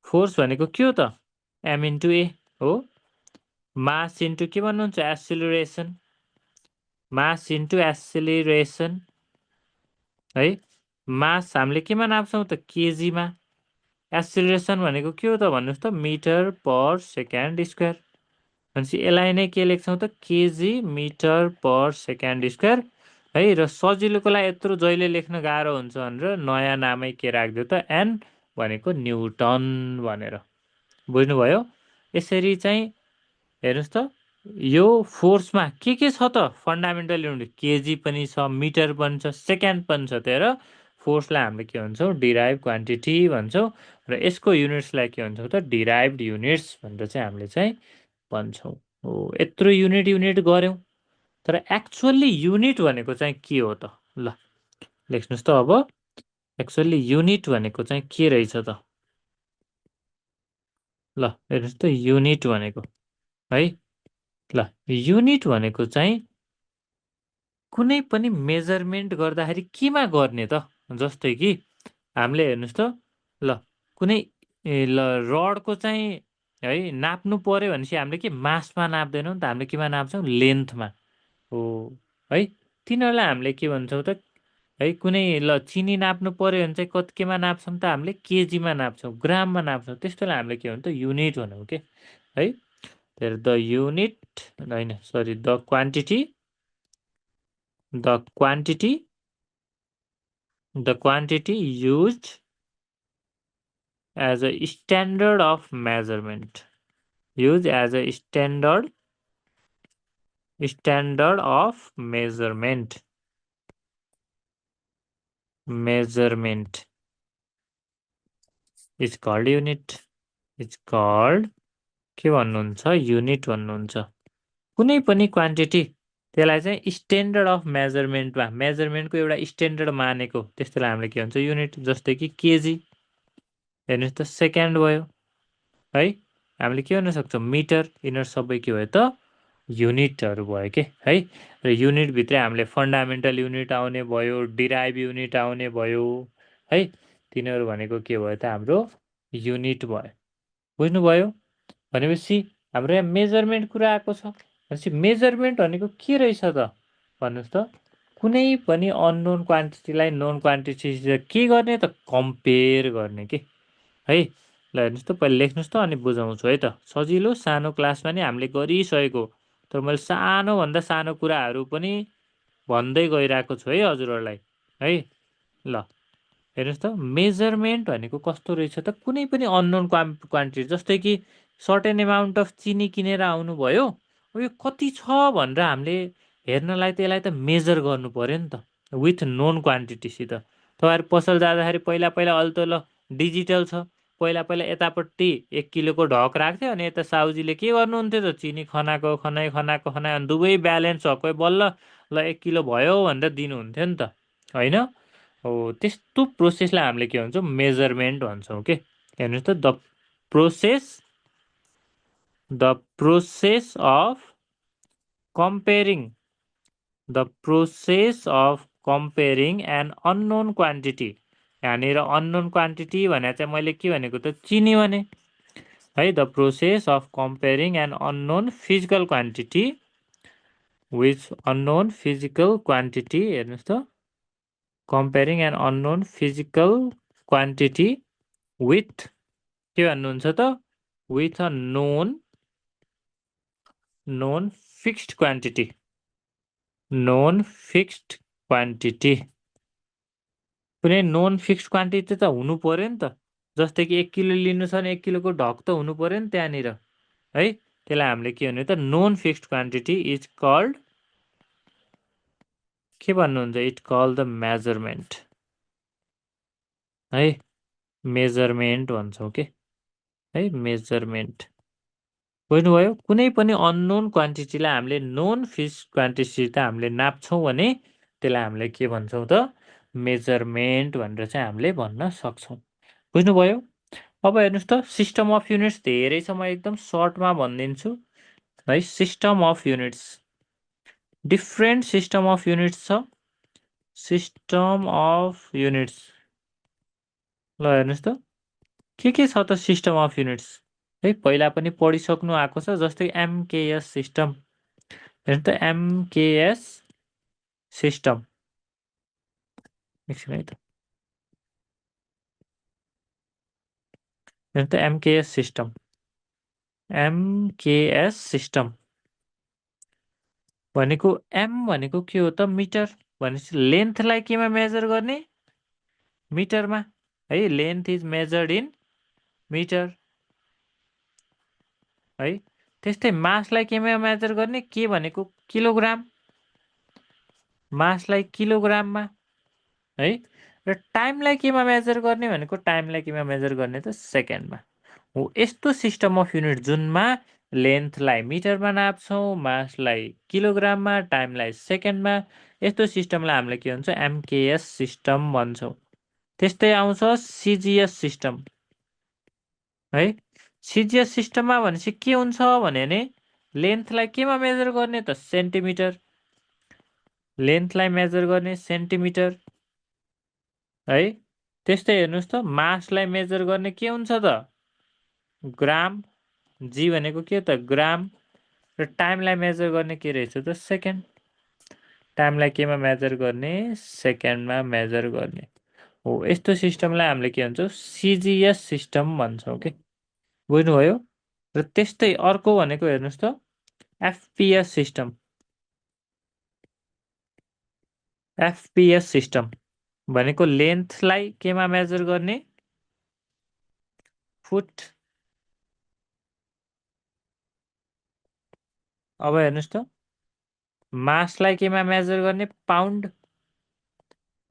फोर्स भनेको के हो त, एम इन्टु ए हो। मास इन्टु के भन्नुहुन्छ, एक्सिलरेसन, मास इन्टु एक्सिलरेसन है। मास हामीले केमा नाप्छौँ त, केजीमा। एक्सिलरेसन भनेको के हो त भन्नुहोस् त, मिटर पर सेकेन्ड स्क्वायर। भनेपछि यसलाई नै के लेख्छौँ त, kg metre per second square है। र सजिलोको लागि यत्रो जहिले लेख्न गाह्रो हुन्छ भनेर नयाँ नामै के राखिदियो त, एन भनेको न्युटन भनेर। बुझ्नुभयो। यसरी चाहिँ हेर्नुहोस् त, यो फोर्समा के छ त, फन्डामेन्टल युनिट, केजी पनि छ, मिटर पनि छ, सेकेन्ड पनि छ। त्यही भएर फोर्सलाई हामीले के भन्छौँ, डिराइभ क्वान्टिटी भन्छौँ, र यसको युनिट्सलाई के भन्छौँ त, डिराइभ्ड युनिट्स भनेर चाहिँ हामीले चाहिँ भन्छौँ। हो, यत्रो युनिट गऱ्यौँ, तर एक्चुअल्ली युनिट भनेको चाहिँ के हो त, ल लेख्नुहोस् त। अब एक्चुअल्ली युनिट भनेको चाहिँ के रहेछ त, ल हेर्नुहोस् त, युनिट भनेको है, ल युनिट भनेको चाहिँ कुनै पनि मेजरमेन्ट गर्दाखेरि केमा गर्ने त, जस्तै कि हामीले हेर्नुहोस् त, ल कुनै ल रडको चाहिँ है नाप्नु पर्यो भनेपछि हामीले के मासमा नाप्दैनौँ त, हामीले केमा नाप्छौँ, लेन्थमा हो है। तिनीहरूलाई हामीले के भन्छौँ त, है कुनै ल चिनी नाप्नु पर्यो भने चाहिँ केमा नाप्छौँ त, हामीले केजीमा नाप्छौँ, ग्राममा नाप्छौँ। त्यस्तोलाई हामीले के भन्छौँ त, युनिट भनौँ के है। द युनिट होइन, sorry, the quantity used as a standard of measurement, used as a standard of measurement is called unit, is called के भन्नुहुन्छ, युनिट भन्नुहुन्छ। कुनै पनि क्वान्टिटी त्यसलाई चाहिँ स्ट्यान्डर्ड अफ मेजरमेन्टको एउटा स्ट्यान्डर्ड मानेको, त्यस्तोलाई हामीले के भन्छ, युनिट। जस्तै कि केजी, हेर्नुहोस् त, सेकेन्ड भयो है। हामीले के भन्न सक्छौँ, मिटर, यिनीहरू सबै के भयो त, युनिटहरू भयो के है। र युनिटभित्रै हामीले फन्डामेन्टल युनिट आउने भयो, डिराइभ युनिट आउने भयो है। तिनीहरू भनेको के भयो त, हाम्रो युनिट भयो। बुझ्नुभयो। भनेपछि हाम्रो यहाँ मेजरमेन्ट कुरा आएको छ भनेपछि मेजरमेन्ट भनेको के रहेछ त भन्नुहोस् त कुनै पनि अननोन क्वान्टिटीलाई नोन क्वान्टिटीसित के गर्ने त कम्पेयर गर्ने के है ल हेर्नुहोस् त पहिला लेख्नुहोस् त अनि बुझाउँछु है त सजिलो सानो क्लासमा नि हामीले गरिसकेको तर मैले सानोभन्दा सानो कुराहरू पनि भन्दै गइरहेको छु है हजुरहरूलाई है ल हेर्नुहोस् त मेजरमेन्ट भनेको कस्तो रहेछ त कुनै पनि अननोन क्वान्टिटी जस्तै कि सर्टेन एमाउन्ट अफ चिनी किनेर आउनुभयो अब यो कति छ भनेर हामीले हेर्नलाई त्यसलाई त मेजर गर्नु पऱ्यो नि त विथ नोन क्वान्टिटीसित तपाईँहरू पसल जाँदाखेरि पहिला पहिला अहिले त ल डिजिटल छ पहिला पहिला यतापट्टि 1 किलोको ढक राख्थ्यो अनि यता साउजीले के गर्नुहुन्थ्यो त चिनी खनाको खनाइ खनाको खनाइ अनि दुवै ब्यालेन्स भएकै बल्ल ल 1 किलो भयो भनेर दिनुहुन्थ्यो नि त होइन हो त्यस्तो प्रोसेसलाई हामीले के भन्छौँ मेजरमेन्ट भन्छौँ के हेर्नुहोस् त process the process of comparing the process of comparing an unknown quantity यहाँनिर अननोन क्वान्टिटी भनेर चाहिँ मैले के भनेको त चिनी भने है the process of comparing an unknown physical quantity with unknown physical quantity हेर्नुहोस् त comparing an unknown physical quantity with के भन्नुहुन्छ त with a known fixed quantity known fixed quantity कुनै नोन फिक्स्ड क्वान्टिटी त हुनु पऱ्यो नि त जस्तै कि 1 किलो लिनु छ भने 1 किलोको ढक त हुनु पऱ्यो नि त्यहाँनिर है त्यसलाई हामीले के भन्यो त नोन फिक्स्ड क्वान्टिटी इज कल्ड के भन्नुहुन्छ इट कल द मेजरमेन्ट है मेजरमेन्ट भन्छौँ के है मेजरमेन्ट बुझ्नुभयो कुनै पनि अननोन क्वान्टिटीलाई हामीले नोन फिक्स्ड क्वान्टिटीसित हामीले नाप्छौँ भने त्यसलाई हामीले के भन्छौँ त मेजरमेन्ट भनेर चाहिँ हामीले भन्न सक्छौँ बुझ्नुभयो अब हेर्नुहोस् त सिस्टम अफ युनिट्स धेरै छ म एकदम सर्टमा भनिदिन्छु है system of units different system of units छ सिस्टम अफ युनिट्स ल हेर्नुहोस् त के छ त सिस्टम अफ युनिट्स है पहिला पनि पढिसक्नु आएको छ जस्तै एमकेएस सिस्टम हेर्नु त एमकेएस सिस्टम एकछिन है त हेर्नु त एमकेएस सिस्टम भनेको एम भनेको के हो त मिटर भनेपछि लेन्थलाई केमा मेजर गर्ने मिटरमा है length is measured in metre है त्यस्तै मासलाई केमा मेजर गर्ने के भनेको किलोग्राम मासलाई किलोग्राममा है र टाइमलाई केमा मेजर गर्ने भनेको टाइमलाई केमा मेजर गर्ने त सेकेन्डमा हो यस्तो सिस्टम अफ युनिट जुनमा लेन्थलाई मिटरमा नाप्छौँ मासलाई किलोग्राममा टाइमलाई सेकेन्डमा यस्तो सिस्टमलाई हामीले के भन्छौँ एमकेएस सिस्टम भन्छौँ त्यस्तै आउँछ सिजिएस सिस्टम है सिजिएस सिस्टममा भनेपछि के हुन्छ भने लेन्थलाई केमा मेजर गर्ने त सेन्टिमिटर लेन्थलाई मेजर गर्ने सेन्टिमिटर है त्यस्तै हेर्नुहोस् त मासलाई मेजर गर्ने के हुन्छ त ग्राम जी भनेको के त ग्राम र टाइमलाई मेजर गर्ने के रहेछ त सेकेन्ड टाइमलाई केमा मेजर गर्ने सेकेन्डमा मेजर गर्ने हो यस्तो सिस्टमलाई हामीले के भन्छौँ सिजिएस सिस्टम भन्छौँ कि बुझ्नुभयो र त्यस्तै अर्को भनेको हेर्नुहोस् त एफपिएस सिस्टम एफपिएस सिस्टम भनेको लेन्थलाई केमा मेजर गर्ने फुट अब हेर्नुहोस् त मासलाई केमा मेजर गर्ने पाउन्ड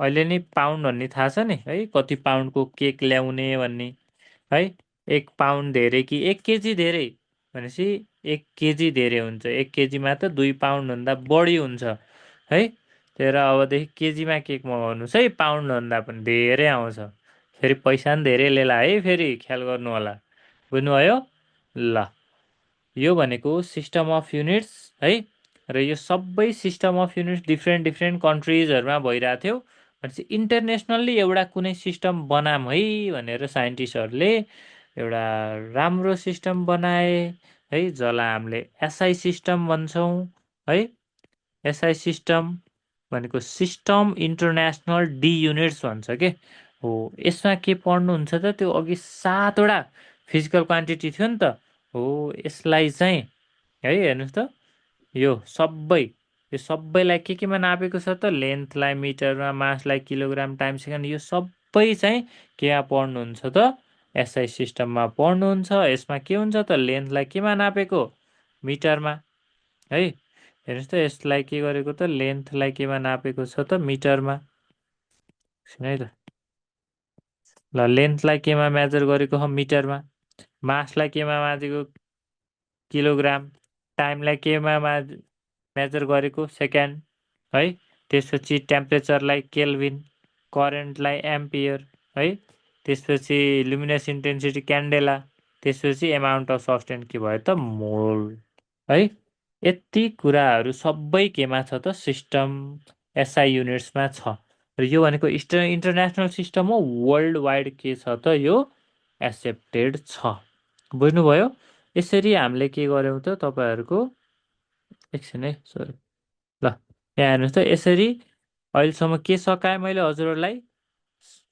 अहिले नि पाउन्ड भन्ने थाहा छ नि है कति पाउन्डको केक ल्याउने भन्ने है 1 पाउन्ड धेरै कि 1 केजी धेरै भनेपछि 1 केजी धेरै हुन्छ 1 केजीमा त 2 पाउन्डभन्दा बढी हुन्छ है त्यही भएर अबदेखि केजीमा केक मगाउनुहोस् है पाउन्डभन्दा पनि धेरै आउँछ फेरि पैसा पनि धेरै लिएला है फेरि ख्याल गर्नु होला बुझ्नुभयो ल यो भनेको सिस्टम अफ युनिट्स है र यो सबै system of units different different कन्ट्रिजहरूमा भइरहेको थियो भनेपछि इन्टरनेसनल्ली एउटा कुनै सिस्टम बनाऊँ है भनेर साइन्टिस्टहरूले एउटा राम्रो सिस्टम बनाए है जसलाई हामीले एसआई सिस्टम भन्छौँ है। एसआई सिस्टम भनेको सिस्टम इन्टरनेसनल डी युनिट्स भन्छ के हो। यसमा के पढ्नुहुन्छ त त्यो अघि 7वटा फिजिकल क्वान्टिटी थियो नि त हो। यसलाई चाहिँ है हेर्नुहोस् त यो सबैलाई केमा नापेको छ त लेन्थलाई मिटरमा, मासलाई किलोग्राम टाइम सेकेन्ड, यो सबै चाहिँ केमा पढ्नुहुन्छ त एसआई सिस्टममा पढ्नुहुन्छ। यसमा के हुन्छ त लेन्थलाई केमा नापेको मिटरमा है। हेर्नुहोस् त यसलाई के गरेको त लेन्थलाई केमा नापेको छ त मिटरमा है त। ल लेन्थलाई केमा मेजर गरेको हो मिटरमा, मासलाई केमा माझेको किलोग्राम, टाइमलाई केमा मेजर गरेको सेकेन्ड है। त्यसपछि टेम्परेचरलाई केल्भिन, करेन्टलाई एम्पियर है। त्यसपछि लुमिनस इन्टेन्सिटी क्यान्डेला, त्यसपछि एमाउन्ट अफ सब्सटेन्स के भयो त मोल है। यति कुराहरू सबै केमा छ त सिस्टम एसआई युनिट्समा छ। र यो भनेको इन्टरनेसनल सिस्टम हो, वर्ल्ड वाइड के छ त यो एक्सेप्टेड छ। बुझ्नुभयो। यसरी हामीले के गर्यौँ त तपाईँहरूको एकछिन है सरी ल यहाँ हेर्नुहोस् त। यसरी अहिलेसम्म के सकाएँ मैले हजुरहरूलाई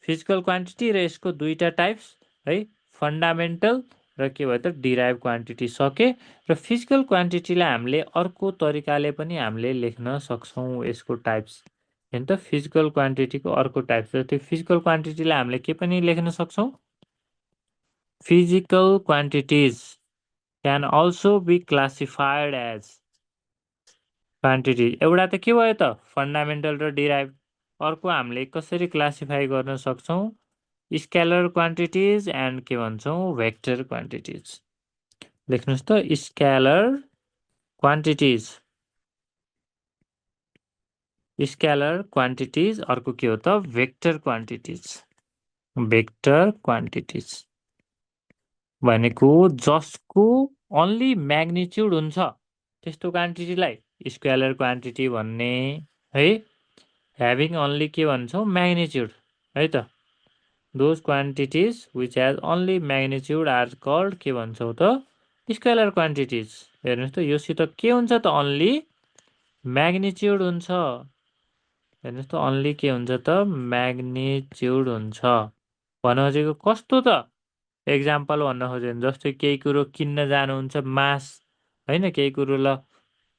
फिजिकल क्वान्टिटी र यसको दुईवटा टाइप्स है, फन्डामेन्टल र के भयो त डिराइभ क्वान्टिटी सके। र फिजिकल क्वान्टिटीलाई हामीले अर्को तरिकाले पनि हामीले लेख्न सक्छौँ यसको टाइप्स हेर्नु त। फिजिकल क्वान्टिटीको अर्को टाइप्स छ, त्यो फिजिकल क्वान्टिटीलाई हामीले के पनि लेख्न सक्छौँ। Physical quantities can also be classified as quantity. एउटा त के भयो त फन्डामेन्टल र डिराइभ। अर्को हामीले कसरी क्लासिफाई गर्न सक्छौँ स्केलर क्वान्टिटिज एन्ड के भन्छौँ भेक्टर क्वान्टिटिज। लेख्नुहोस् त स्केलर क्वान्टिटिज, स्केलर क्वान्टिटिज, अर्को के हो त भेक्टर क्वान्टिटिज। भेक्टर क्वान्टिटिज भनेको जसको अन्ली म्याग्निच्युड हुन्छ त्यस्तो क्वान्टिटीलाई स्केलर क्वान्टिटी भन्ने है। ह्याभिङ अन्ली के भन्छौँ म्याग्निच्युड है त। Those quantities which has only magnitude are called के भन्छौँ त स्केलर क्वान्टिटिज। हेर्नुहोस् त योसित के हुन्छ त अन्ली म्याग्निच्युड हुन्छ। हेर्नुहोस् त अन्ली के हुन्छ त म्याग्निच्युड हुन्छ। भन्न खोजेको कस्तो त एक्जाम्पल भन्न खोज्यो भने जस्तै केही कुरो किन्न जानुहुन्छ मास होइन, केही कुरो ल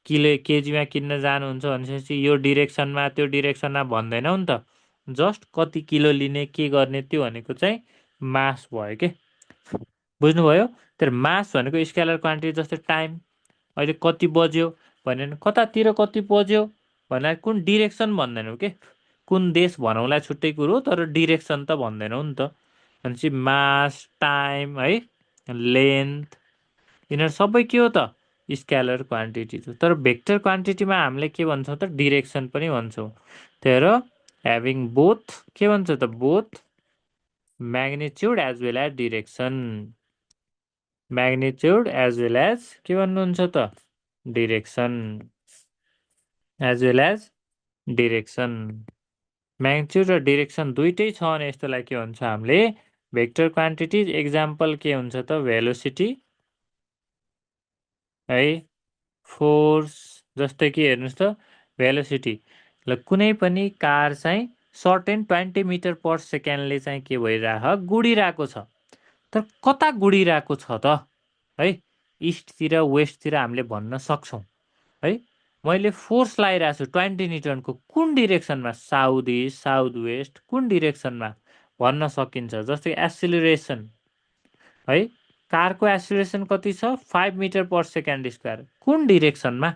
केजीमा किन्न जानुहुन्छ भनेपछि यो डिरेक्सनमा त्यो डिरेक्सनमा भन्दैनौ नि त। जस्ट कति किलो लिने के गर्ने त्यो भनेको चाहिँ मास भयो के। बुझ्नुभयो। तर मास भनेको स्केलर क्वान्टिटी जस्तै टाइम अहिले कति बज्यो भन्यो भने कतातिर कति बज्यो भनेर कुन डिरेक्सन भन्दैनौ के। कुन देश भनौँला छुट्टै कुरो, तर डिरेक्सन त भन्दैनौ नि त। भनेपछि मास, टाइम है, लेन्थ यिनीहरू सबै के हो त स्केलर क्वान्टिटी हो। तर भेक्टर क्वान्टिटीमा हामीले के भन्छौँ त डिरेक्सन पनि भन्छौँ। त्यही भएर ह्याभिङ बोथ के भन्छ त both magnitude as well as direction. Magnitude as well as के भन्नुहुन्छ त direction, as well as direction. Magnitude र डिरेक्सन दुइटै छ भने यस्तोलाई के भन्छ हामीले भेक्टर क्वान्टिटिज। एक्जाम्पल के हुन्छ त भेलोसिटी है, फोर्स। जस्तै कि हेर्नुहोस् त भेलोसिटी ल कुनै पनि कार चाहिँ सर्टेन 20 मिटर पर सेकेन्डले चाहिँ के गुडिरहेको छ। तर कता गुडिरहेको छ त है, इस्टतिर वेस्टतिर हामीले भन्न सक्छौँ है। मैले फोर्स लगाइरहेको छु 20 न्युटनको, कुन डिरेक्सनमा साउथ इस्ट साउथ वेस्ट कुन डिरेक्सनमा भन्न सकिन्छ। जस्तै एसिलेरेसन है, कारको एसिलेरेसन कति छ 5 मिटर पर सेकेन्ड स्क्वायर, कुन डिरेक्सनमा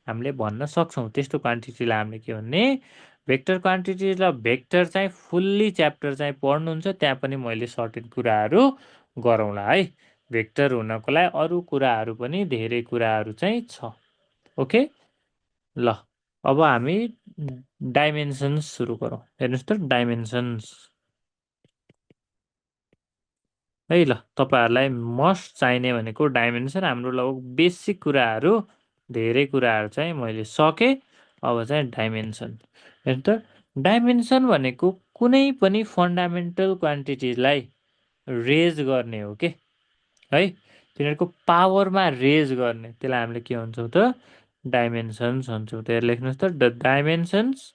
हामीले भन्न सक्छौँ। त्यस्तो क्वान्टिटीलाई हामीले के भन्ने भेक्टर क्वान्टिटी। र भेक्टर चाहिँ फुल्ली च्याप्टर चाहिँ पढ्नुहुन्छ, त्यहाँ पनि मैले सर्टेन कुराहरू गरौँला है। भेक्टर हुनको लागि अरू कुराहरू पनि धेरै कुराहरू चाहिँ छ। ओके ल अब हामी डाइमेन्सन्स सुरु गरौँ। हेर्नुहोस् त डाइमेन्सन्स है। ल तपाईँहरूलाई मस्ट चाहिने भनेको डाइमेन्सन। हाम्रो लगभग बेसिक कुराहरू धेरै कुराहरू चाहिँ मैले सकेँ। अब चाहिँ डाइमेन्सन हेर्नु त। डाइमेन्सन भनेको कुनै पनि फन्डामेन्टल क्वान्टिटीलाई रेज गर्ने हो के है। तिनीहरूको पावरमा रेज गर्ने त्यसलाई हामीले के भन्छौँ त डाइमेन्सन्स भन्छौँ। त्यहाँ लेख्नुहोस् त the dimensions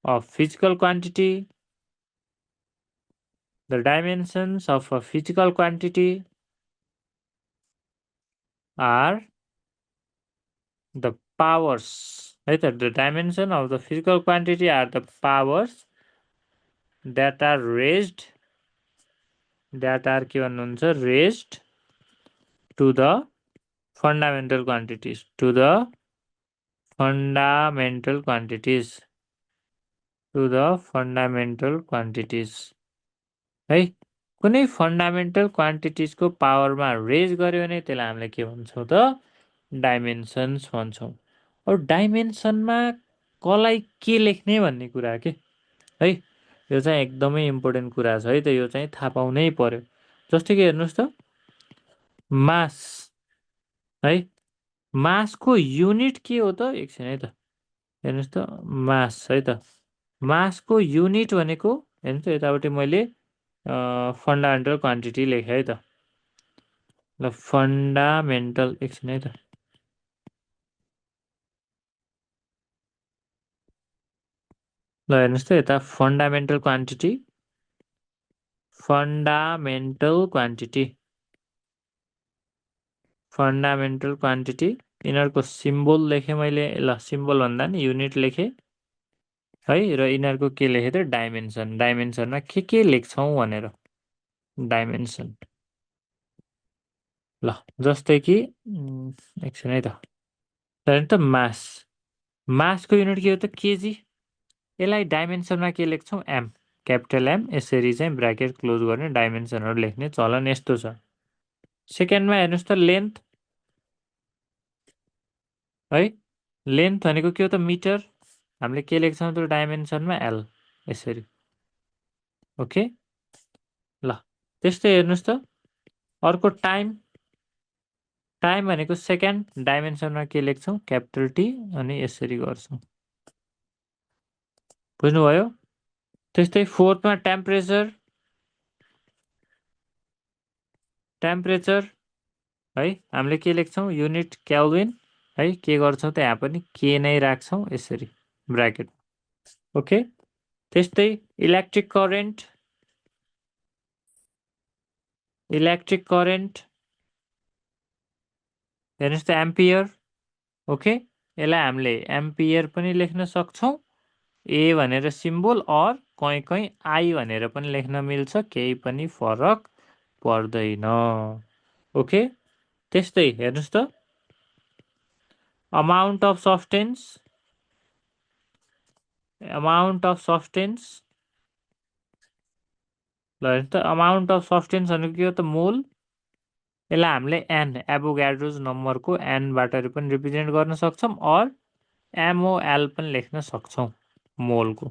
of physical quantity, the dimensions of a physical quantity are the powers, है त the dimension of the physical quantity are the powers that are raised के भन्नुहुन्छ raised to the fundamental quantities है। कुनै fundamental क्वान्टिटिजको पावरमा raise गर्यो भने त्यसलाई हामीले के भन्छौँ त डाइमेन्सन्स भन्छौँ। अब डाइमेन्सनमा कसलाई के लेख्ने भन्ने कुरा के है, यो चाहिँ एकदमै इम्पोर्टेन्ट कुरा छ है त, यो चाहिँ थाहा पाउनै पर्यो। जस्तो कि हेर्नुहोस् त मास है, मासको युनिट के हो त एकछिन है त, हेर्नुहोस् त मास है त, मासको युनिट भनेको हेर्नुहोस् त यतापट्टि मैले फन्डामेन्टल क्वान्टिटी लेखेँ है त, ल फन्डामेन्टल एकछिन है त, ल हेर्नुहोस् त यता फन्डामेन्टल क्वान्टिटी यिनीहरूको सिम्बल लेखेँ मैले, ल सिम्बल भन्दा नि युनिट लेखेँ है, र यिनीहरूको के लेखेँ त डाइमेन्सनमा के लेख्छौँ भनेर डाइमेन्सन। ल जस्तै कि एकछिन है त, हेर्नु त मासको युनिट के हो त केजी, यसलाई डाइमेन्सनमा के लेख्छौँ एम, क्यापिटल एम, यसरी चाहिँ ब्राकेट क्लोज गर्ने डाइमेन्सनहरू लेख्ने चलन यस्तो छ। सेकेन्डमा हेर्नुहोस् त लेन्थ है, लेन्थ भनेको के हो त मिटर, हामीले के लेख्छौँ त डाइमेन्सनमा एल, यसरी ओके। ल त्यस्तै हेर्नुहोस् त अर्को टाइम भनेको सेकेन्ड, डाइमेन्सनमा के लेख्छौँ क्यापिटल टी अनि यसरी गर्छौँ, बुझ्नुभयो। त्यस्तै फोर्थमा टेम्परेचर है, हामीले के लेख्छौँ युनिट केल्भिन है, के गर्छौँ त यहाँ पनि के नै राख्छौँ यसरी ब्राकेट ओके। त्यस्तै इलेक्ट्रिक करेन्ट हेर्नुहोस् त एम्पियर ओके, यसलाई हामीले एम्पियर पनि लेख्न सक्छौँ ए भनेर सिम्बल, अर कहीँ आई भनेर पनि लेख्न मिल्छ, केही पनि फरक पर्दैन ओके। त्यस्तै हेर्नुहोस् त अमाउन्ट अफ सब्सटेन्स ल हेर्नुहोस् त अमाउन्ट अफ सब्सटेन्स भनेको के हो त मोल, यसलाई हामीले एन एभोगाड्रोज नम्बरको एनबाट पनि रिप्रेजेन्ट गर्न सक्छौँ, अर एमओएल पनि लेख्न सक्छौँ मोलको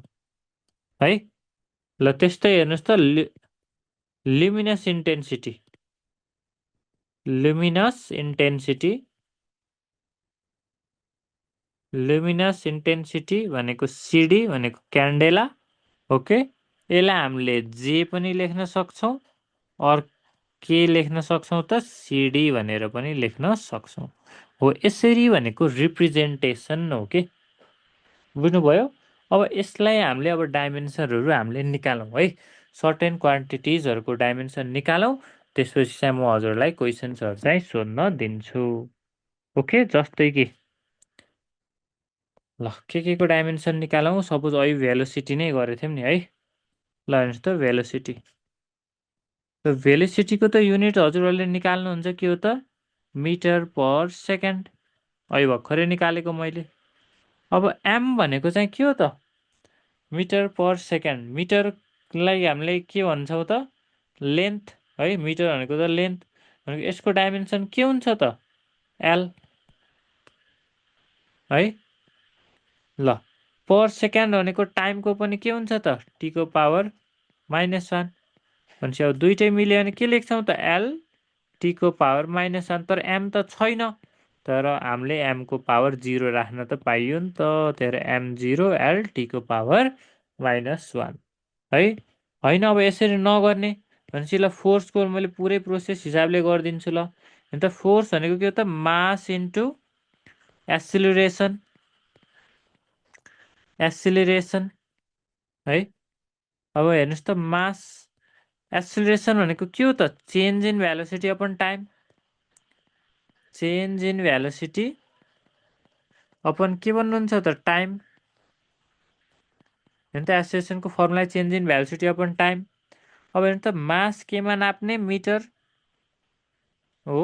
है। ल त्यस्तै हेर्नुहोस् त ल्युमिनस इन्टेन्सिटी भनेको सिडी भनेको क्यान्डेला ओके, यसलाई हामीले जे पनि लेख्न सक्छौँ, अर के लेख्न सक्छौँ त सिडी भनेर पनि लेख्न सक्छौँ हो, यसरी भनेको रिप्रेजेन्टेसन हो के, बुझ्नुभयो। अब यसलाई हामीले अब डाइमेन्सनहरू हामीले निकालौँ है, सर्टेन क्वान्टिटिजहरूको डाइमेन्सन निकालौँ, त्यसपछि चाहिँ म हजुरलाई क्वेसन्सहरू चाहिँ सोध्न दिन्छु ओके। जस्तै कि ल के को डाइमेन्सन निकालौँ, सपोज अहिले भेलोसिटी नै गरेको थियौँ नि है, ल हेर्नुहोस् त भेलोसिटीको त युनिट हजुरहरूले निकाल्नुहुन्छ के हो त मिटर पर सेकेन्ड, अहिले भर्खरै निकालेको मैले। अब एम भनेको चाहिँ के हो त मिटर पर सेकेन्ड, मिटरलाई हामीले के भन्छौँ त लेन्थ है, मिटर भनेको त लेन्थ भनेको यसको डाइमेन्सन के हुन्छ त एल है। ल पर सेकेन्ड भनेको टाइमको पनि के हुन्छ त टीको पावर -1 भनेपछि अब दुइटै मिल्यो भने के लेख्छौँ त एल टीको पावर -1, तर एम त छैन, तर हामीले एमको पावर 0 राख्न त पाइयो नि त, त्यही भएर एम0 एल टीको पावर -1 है होइन। अब यसरी नगर्ने भनेपछि ल फोर्सको मैले पुरै प्रोसेस हिसाबले गरिदिन्छु ल। अन्त फोर्स भनेको के हो त मास इन्टु एक्सिलरेसन एक्सिलरेसन है। अब हेर्नुहोस् त मास एक्सिलरेसन भनेको के हो त change in velocity upon time. Change in velocity upon के भन्नुहुन्छ त टाइम। हेर्नु त एक्सिलरेसनको formula change in velocity upon time. अब हेर्नु त मास केमा नाप्ने मिटर हो।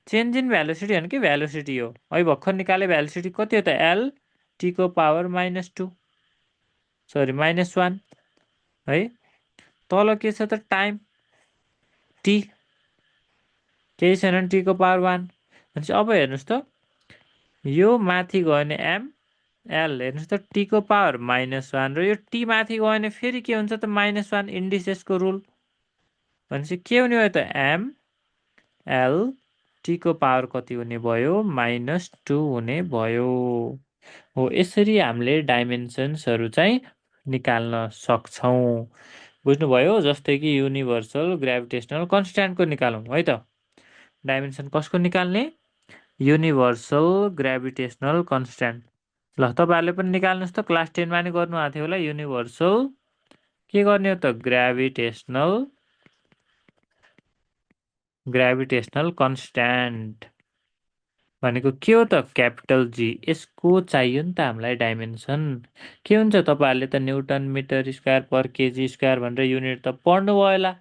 चेन्ज इन भेलोसिटी भनेको भेलोसिटी हो। है भर्खर निकाले भेलोसिटी कति हो त एल टीको पावर -2 सरी -1 है। तल के छ त टाइम टी केही छैन टीको पावर 1 भनेपछि अब हेर्नुहोस् त यो माथि गयो भने एम एल हेर्नुहोस् त टीको पावर -1 र यो टी माथि गयो भने फेरि के हुन्छ त -1 इन्डिसेसको रुल भनेपछि के हुने भयो त एम एल टीको पावर कति हुने भयो -2 हुने भयो। हो यसरी हामीले डाइमेन्सन्सहरू चाहिँ निकाल्न सक्छौँ। बुझ्नुभयो जस्तै कि युनिभर्सल ग्राभिटेसनल कन्स्ट्यान्टको निकालौँ है त। डाइमेन्सन कसको निकाल्ने युनिभर्सल ग्राभिटेसनल कन्स्ट्यान्ट। ल तपाईँहरूले पनि निकाल्नुहोस् त क्लास 10मा नि गर्नुभएको थियो होला युनिभर्सल के गर्ने हो त ग्राभिटेसनल कन्स्ट्यान्ट भनेको के हो त क्यापिटल जी। यसको चाहियो नि त हामीलाई डाइमेन्सन। के हुन्छ तपाईँहरूले त न्युटन मिटर स्क्वायर पर केजी स्क्वायर भनेर युनिट त पढ्नुभयो होला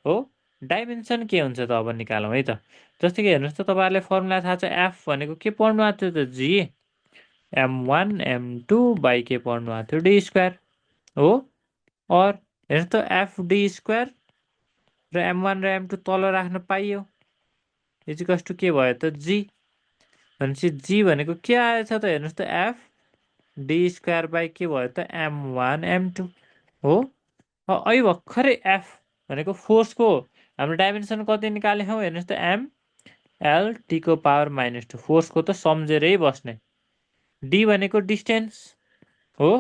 हो। डाइमेन्सन के हुन्छ त अब निकालौँ है त। जस्तै कि हेर्नुहोस् त तपाईँहरूले फर्मुला थाहा छ एफ भनेको के पढ्नु भएको थियो त जी m1 m2 बाई के पढ्नु भएको थियो डी स्क्वायर हो। और हेर्नुहोस् त एफ डी स्क्वायर र m1 र m2 तल राख्न पाइयो इजिकल्स टु के भयो त जी भनेपछि जी भनेको के आएछ त हेर्नुहोस् त एफ डी स्क्वायर बाई के भयो त m1 m2 हो। अहिले भर्खरै एफ भनेको फोर्सको हाम्रो डाइमेन्सन कति निकाले हौ हेर्नुहोस् त एम एल टीको पावर -2 फोर्सको त सम्झेरै बस्ने। डी भनेको डिस्टेन्स हो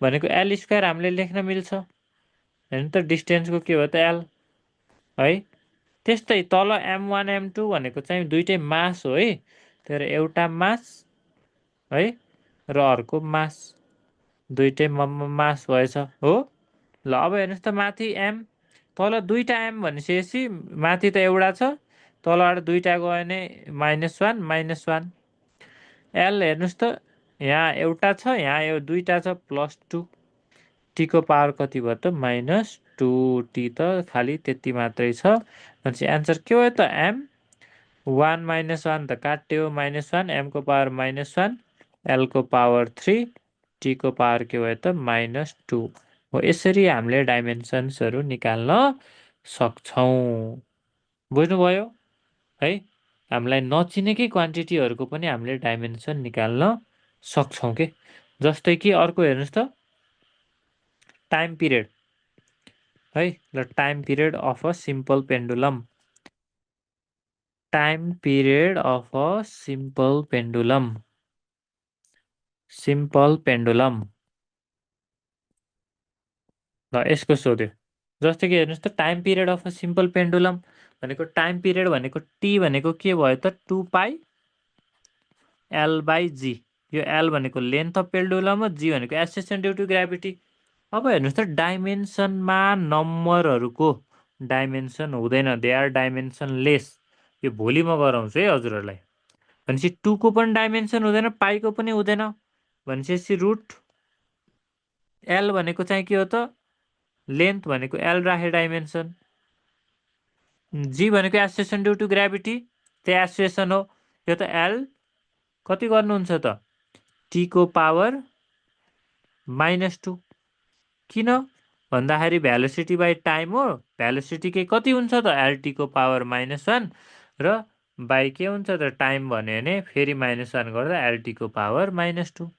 भनेको एल स्क्वायर हामीले लेख्न मिल्छ हेर्नु त डिस्टेन्सको के भयो त एल है। त्यस्तै तल m1 m2 भनेको चाहिँ दुइटै मास हो है। तर एउटा मास है र अर्को मास दुइटै मास भएछ हो। ल अब हेर्नुहोस् त माथि एम तल दुईटा एम भनिसकेपछि माथि त एउटा छ तलबाट दुईटा गयो भने -1 एल हेर्नुहोस् त यहाँ एउटा छ यहाँ यो दुईटा छ +2 टीको पावर कति भयो त -2 टी त खालि त्यति मात्रै छ भनेपछि एन्सर के भयो त एम 1 -1 त काट्यो -1 एमको पावर -1 एलको पावर 3 टीको पावर के भयो त -2 हो। यसरी हामीले डाइमेन्सन्सहरू निकाल्न सक्छौँ। बुझ्नुभयो है। हामीलाई नचिनेकै क्वान्टिटीहरूको पनि हामीले डाइमेन्सन निकाल्न सक्छौँ के। जस्तै कि अर्को हेर्नुहोस् त टाइम पिरियड है। ल time period of a simple pendulum time period of a simple pendulum ल यसको सोध्यो। जस्तै कि हेर्नुहोस् त time period of a simple pendulum भनेको टाइम पिरियड भनेको टी भनेको के भयो त 2 पाई एल बाई जी। यो एल भनेको लेन्थ अफ पेन्डुलम हो जी भनेको एक्सेलेरेसन ड्यू टु ग्राभिटी। अब हेर्नुहोस् त डाइमेन्सनमा नम्बरहरूको डाइमेन्सन हुँदैन दे आर डाइमेन्सन लेस। यो भोलि म गराउँछु है हजुरहरूलाई। भनेपछि 2 को पनि डाइमेन्सन हुँदैन पाईको पनि हुँदैन भनेपछि रुट एल भनेको चाहिँ के हो त लेन्थ भनेको एल राखे डाइमेन्सन जी भनेको एक्सेलेरेसन ड्यू टु ग्राभिटी त्यो एक्सेलेरेसन हो। यो त एल कति गर्नुहुन्छ त टीको पावर -2 किन भन्दाखेरि भेलोसिटी बाई टाइम हो। भेलोसिटी के कति हुन्छ त एलटीको पावर -1 र बाई के हुन्छ त टाइम भन्यो भने फेरि -1 गर्दा एलटीको पावर -2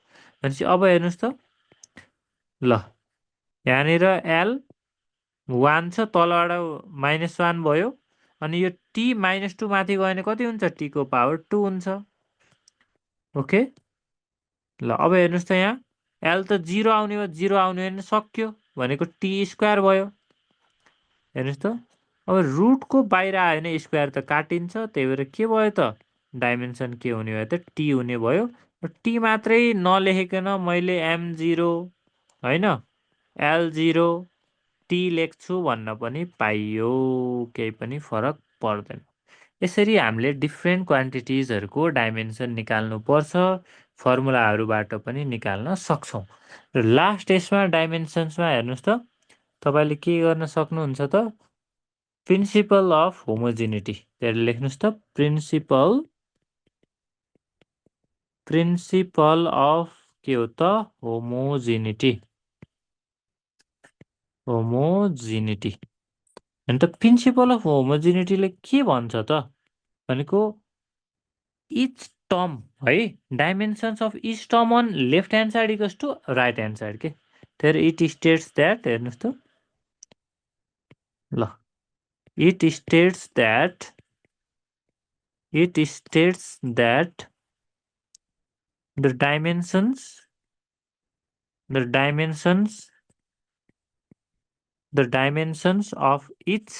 भनेपछि अब हेर्नुहोस् त ल यहाँनिर एल 1 छ तलबाट -1 भयो अनि यो टी -2 माथि गयो भने कति हुन्छ टीको पावर 2 हुन्छ ओके। ल अब हेर्नुहोस् त यहाँ एल त 0 आउने हो 0 आउने भने सक्यो भनेको टी स्क्वायर भयो। हेर्नुहोस् त, अब रुटको बाहिर आयो भने स्क्वायर त काटिन्छ, त्यही भएर के भयो त डाइमेन्सन के हुने भयो त टी हुने भयो। टी मात्रै नलेखिकन मैले M0 होइन L0 टी लेख्छु भन्न पनि पाइयो, केही पनि फरक पर्दैन। यसरी हामीले डिफ्रेन्ट क्वान्टिटिजहरूको डाइमेन्सन निकाल्नुपर्छ, फर्मुलाहरूबाट पनि निकाल्न सक्छौँ। र लास्ट यसमा डाइमेन्सन्समा हेर्नुहोस् त, तपाईँले के गर्न सक्नुहुन्छ त प्रिन्सिपल अफ होमोजिनिटी त्यहाँ लेख्नुहोस् त प्रिन्सिपल अफ के हो त होमोजिनिटी अनि त प्रिन्सिपल अफ होमोजिनिटीले के भन्छ त भनेको इच टर्म है dimensions of each term on left hand side equals to right hand side के त्यही इट स्टेट्स द्याट हेर्नुहोस् त ल it states that the dimensions of each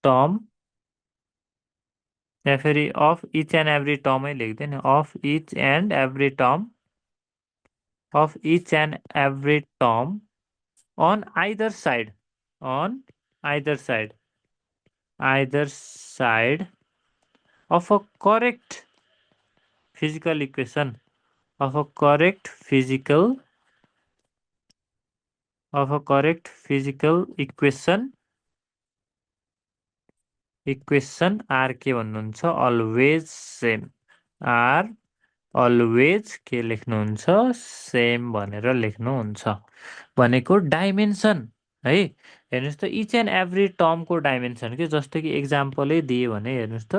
term या फेरि of each and every term है लेख्दैन of each and every term on either side of a correct physical equation equation are के भन्नुहुन्छ always same are always के लेख्नुहुन्छ same भनेर लेख्नुहुन्छ भनेको dimension है हेर्नुहोस् त इच एन्ड एभ्री टर्मको डाइमेन्सन के जस्तो कि एक्जाम्पलै दिए भने हेर्नुहोस् त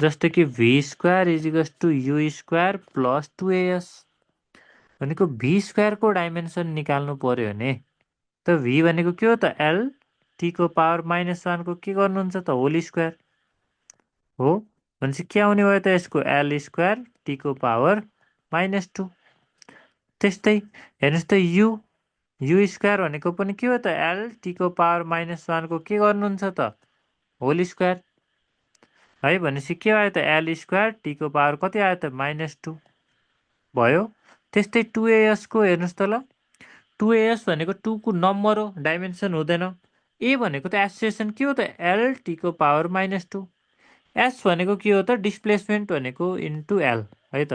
जस्तो कि V square is equals to U square plus 2as भनेको भी स्क्वायरको डाइमेन्सन निकाल्नु पर्यो भने त भी भनेको के हो त एल टीको पावर -1 को के गर्नुहुन्छ त होल स्क्वायर हो भनेपछि के आउने भयो त यसको एल स्क्वायर टीको पावर -2 त्यस्तै हेर्नुहोस् त यु स्क्वायर भनेको पनि के हो त एल टीको पावर -1 को के गर्नुहुन्छ त होल स्क्वायर है भनेपछि के आयो त एल स्क्वायर टीको पावर कति आयो त -2 भयो। त्यस्तै 2as को हेर्नुहोस् त ल 2as भनेको 2 को नम्बर हो डाइमेन्सन हुँदैन। ए भनेको त एसोसिएसन के हो त एल टीको पावर -2 एस भनेको के हो त डिस्प्लेसमेन्ट भनेको इन्टु एल है त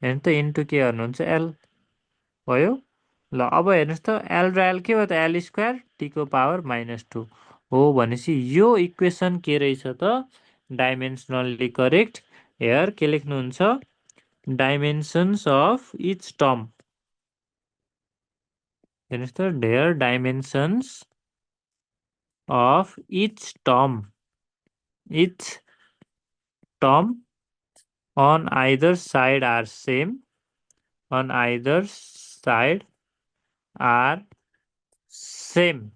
हेर्नु त इन्टु के गर्नुहुन्छ एल भयो। ल अब हेर्नुहोस् त एल र एल के हो त एल स्क्वायर टीको पावर -2 हो भनेपछि यो इक्वेसन के रहेछ त डाइमेन्सनल्ली करेक्ट। हेयर के लेख्नुहुन्छ डाइमेन्सन्स अफ इच टर्म हेर्नुहोस् त their dimensions of each term on either side are same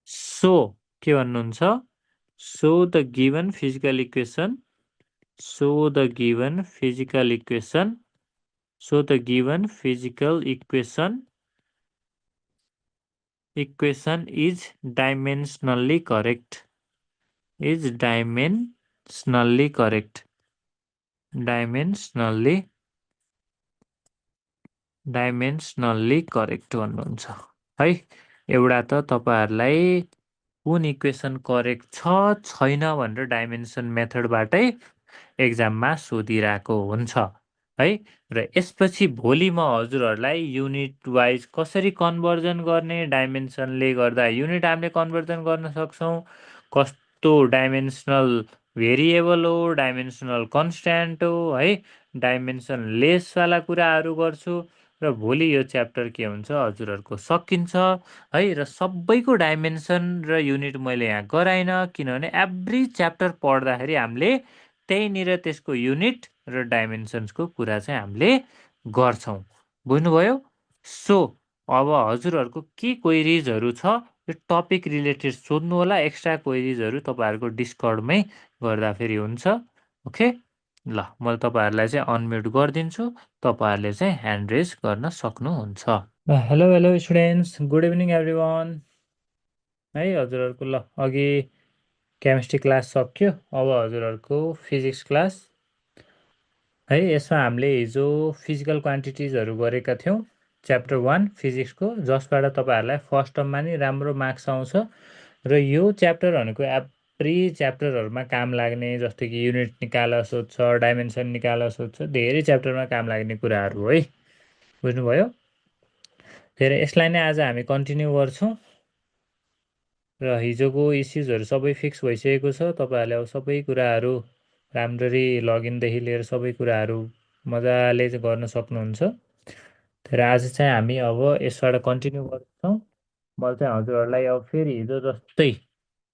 so के भन्नुहुन्छ so the given physical equation is dimensionally correct dimensionally correct भन्नुहुन्छ है। एउटा त तपाईँहरूलाई कुन इक्वेसन करेक्ट छ छैन भनेर डाइमेन्सन मेथडबाटै एक्जाममा सोधिरहेको हुन्छ है। र यसपछि भोलि म हजुरहरूलाई युनिट वाइज कसरी कन्भर्जन गर्ने डाइमेन्सनले गर्दा युनिट हामीले कन्भर्जन गर्न सक्छौँ कस्तो डाइमेन्सनल भेरिएबल हो डाइमेन्सनल कन्स्ट्यान्ट हो है डाइमेन्सन लेसवाला कुराहरू गर्छु र भोलि यो च्याप्टर के हुन्छ हजुरहरूको सकिन्छ है। र सबैको डाइमेन्सन र युनिट मैले यहाँ गराइनँ किनभने एभ्री च्याप्टर पढ्दाखेरि हामीले त्यहीँनिर त्यसको युनिट र डाइमेन्सन्सको कुरा चाहिँ हामीले गर्छौँ बुझ्नुभयो। सो अब हजुरहरूको के क्वेरिजहरू छ यो टपिक रिलेटेड सोध्नु होला एक्स्ट्रा क्वेरिजहरू तपाईँहरूको डिस्कर्डमै गर्दाखेरि हुन्छ ओके। ल मैले तपाईँहरूलाई चाहिँ अनम्युट गरिदिन्छु, तपाईँहरूले चाहिँ ह्यान्ड रेज गर्न सक्नुहुन्छ। Hello hello students, good evening everyone. है हजुरहरूको ल अघि केमिस्ट्री क्लास सक्यो, अब हजुरहरूको फिजिक्स क्लास है। यसमा हामीले हिजो फिजिकल क्वान्टिटिजहरू गरेका थियौँ, च्याप्टर 1 फिजिक्सको, जसबाट तपाईँहरूलाई फर्स्ट टर्ममा नि राम्रो मार्क्स आउँछ र यो च्याप्टर भनेको एभ्री च्याप्टरहरूमा काम लाग्ने, जस्तो कि युनिट निकाल सोध्छ, डाइमेन्सन निकाल सोध्छ, धेरै च्याप्टरमा काम लाग्ने कुराहरू हो है। बुझ्नुभयो? धेरै यसलाई नै आज हामी कन्टिन्यू गर्छौँ र हिजोको इस्युजहरू सबै फिक्स भइसकेको छ। तपाईँहरूले अब सबै कुराहरू राम्ररी लगइनदेखि लिएर सबै कुराहरू मजाले चाहिँ गर्न सक्नुहुन्छ। तर आज चाहिँ हामी अब यसबाट कन्टिन्यू गर्छौँ। मैले चाहिँ हजुरहरूलाई अब फेरि हिजो जस्तै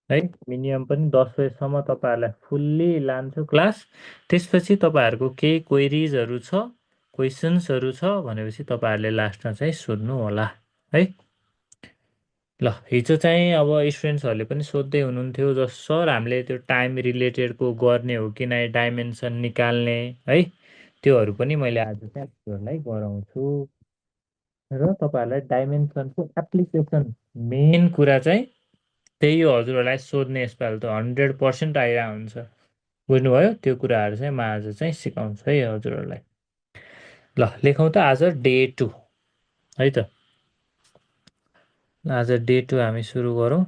है मिनिमम पनि 10 बजेसम्म तपाईँहरूलाई फुल्ली लान्छु क्लास। त्यसपछि तपाईँहरूको केही क्वेरिजहरू छ, क्वेसन्सहरू छ भनेपछि तपाईँहरूले लास्टमा चाहिँ सोध्नु होला है। ल हिजो चाहिँ अब स्टुडेन्ट्सहरूले पनि सोध्दै हुनुहुन्थ्यो, जस सर हामीले त्यो टाइम रिलेटेडको गर्ने हो कि नै डाइमेन्सन निकाल्ने है, त्योहरू पनि मैले आज चाहिँ हजुरहरूलाई गराउँछु र तपाईँहरूलाई डाइमेन्सनको एप्लिकेसन मेन कुरा चाहिँ त्यही हो। हजुरहरूलाई सोध्ने यसपालि त 100% आइरहेको हुन्छ। बुझ्नुभयो? त्यो कुराहरू चाहिँ म आज चाहिँ सिकाउँछु है हजुरहरूलाई। ल लेखौँ त आज डे 2 है त। आज डे 2 हामी सुरु गरौँ।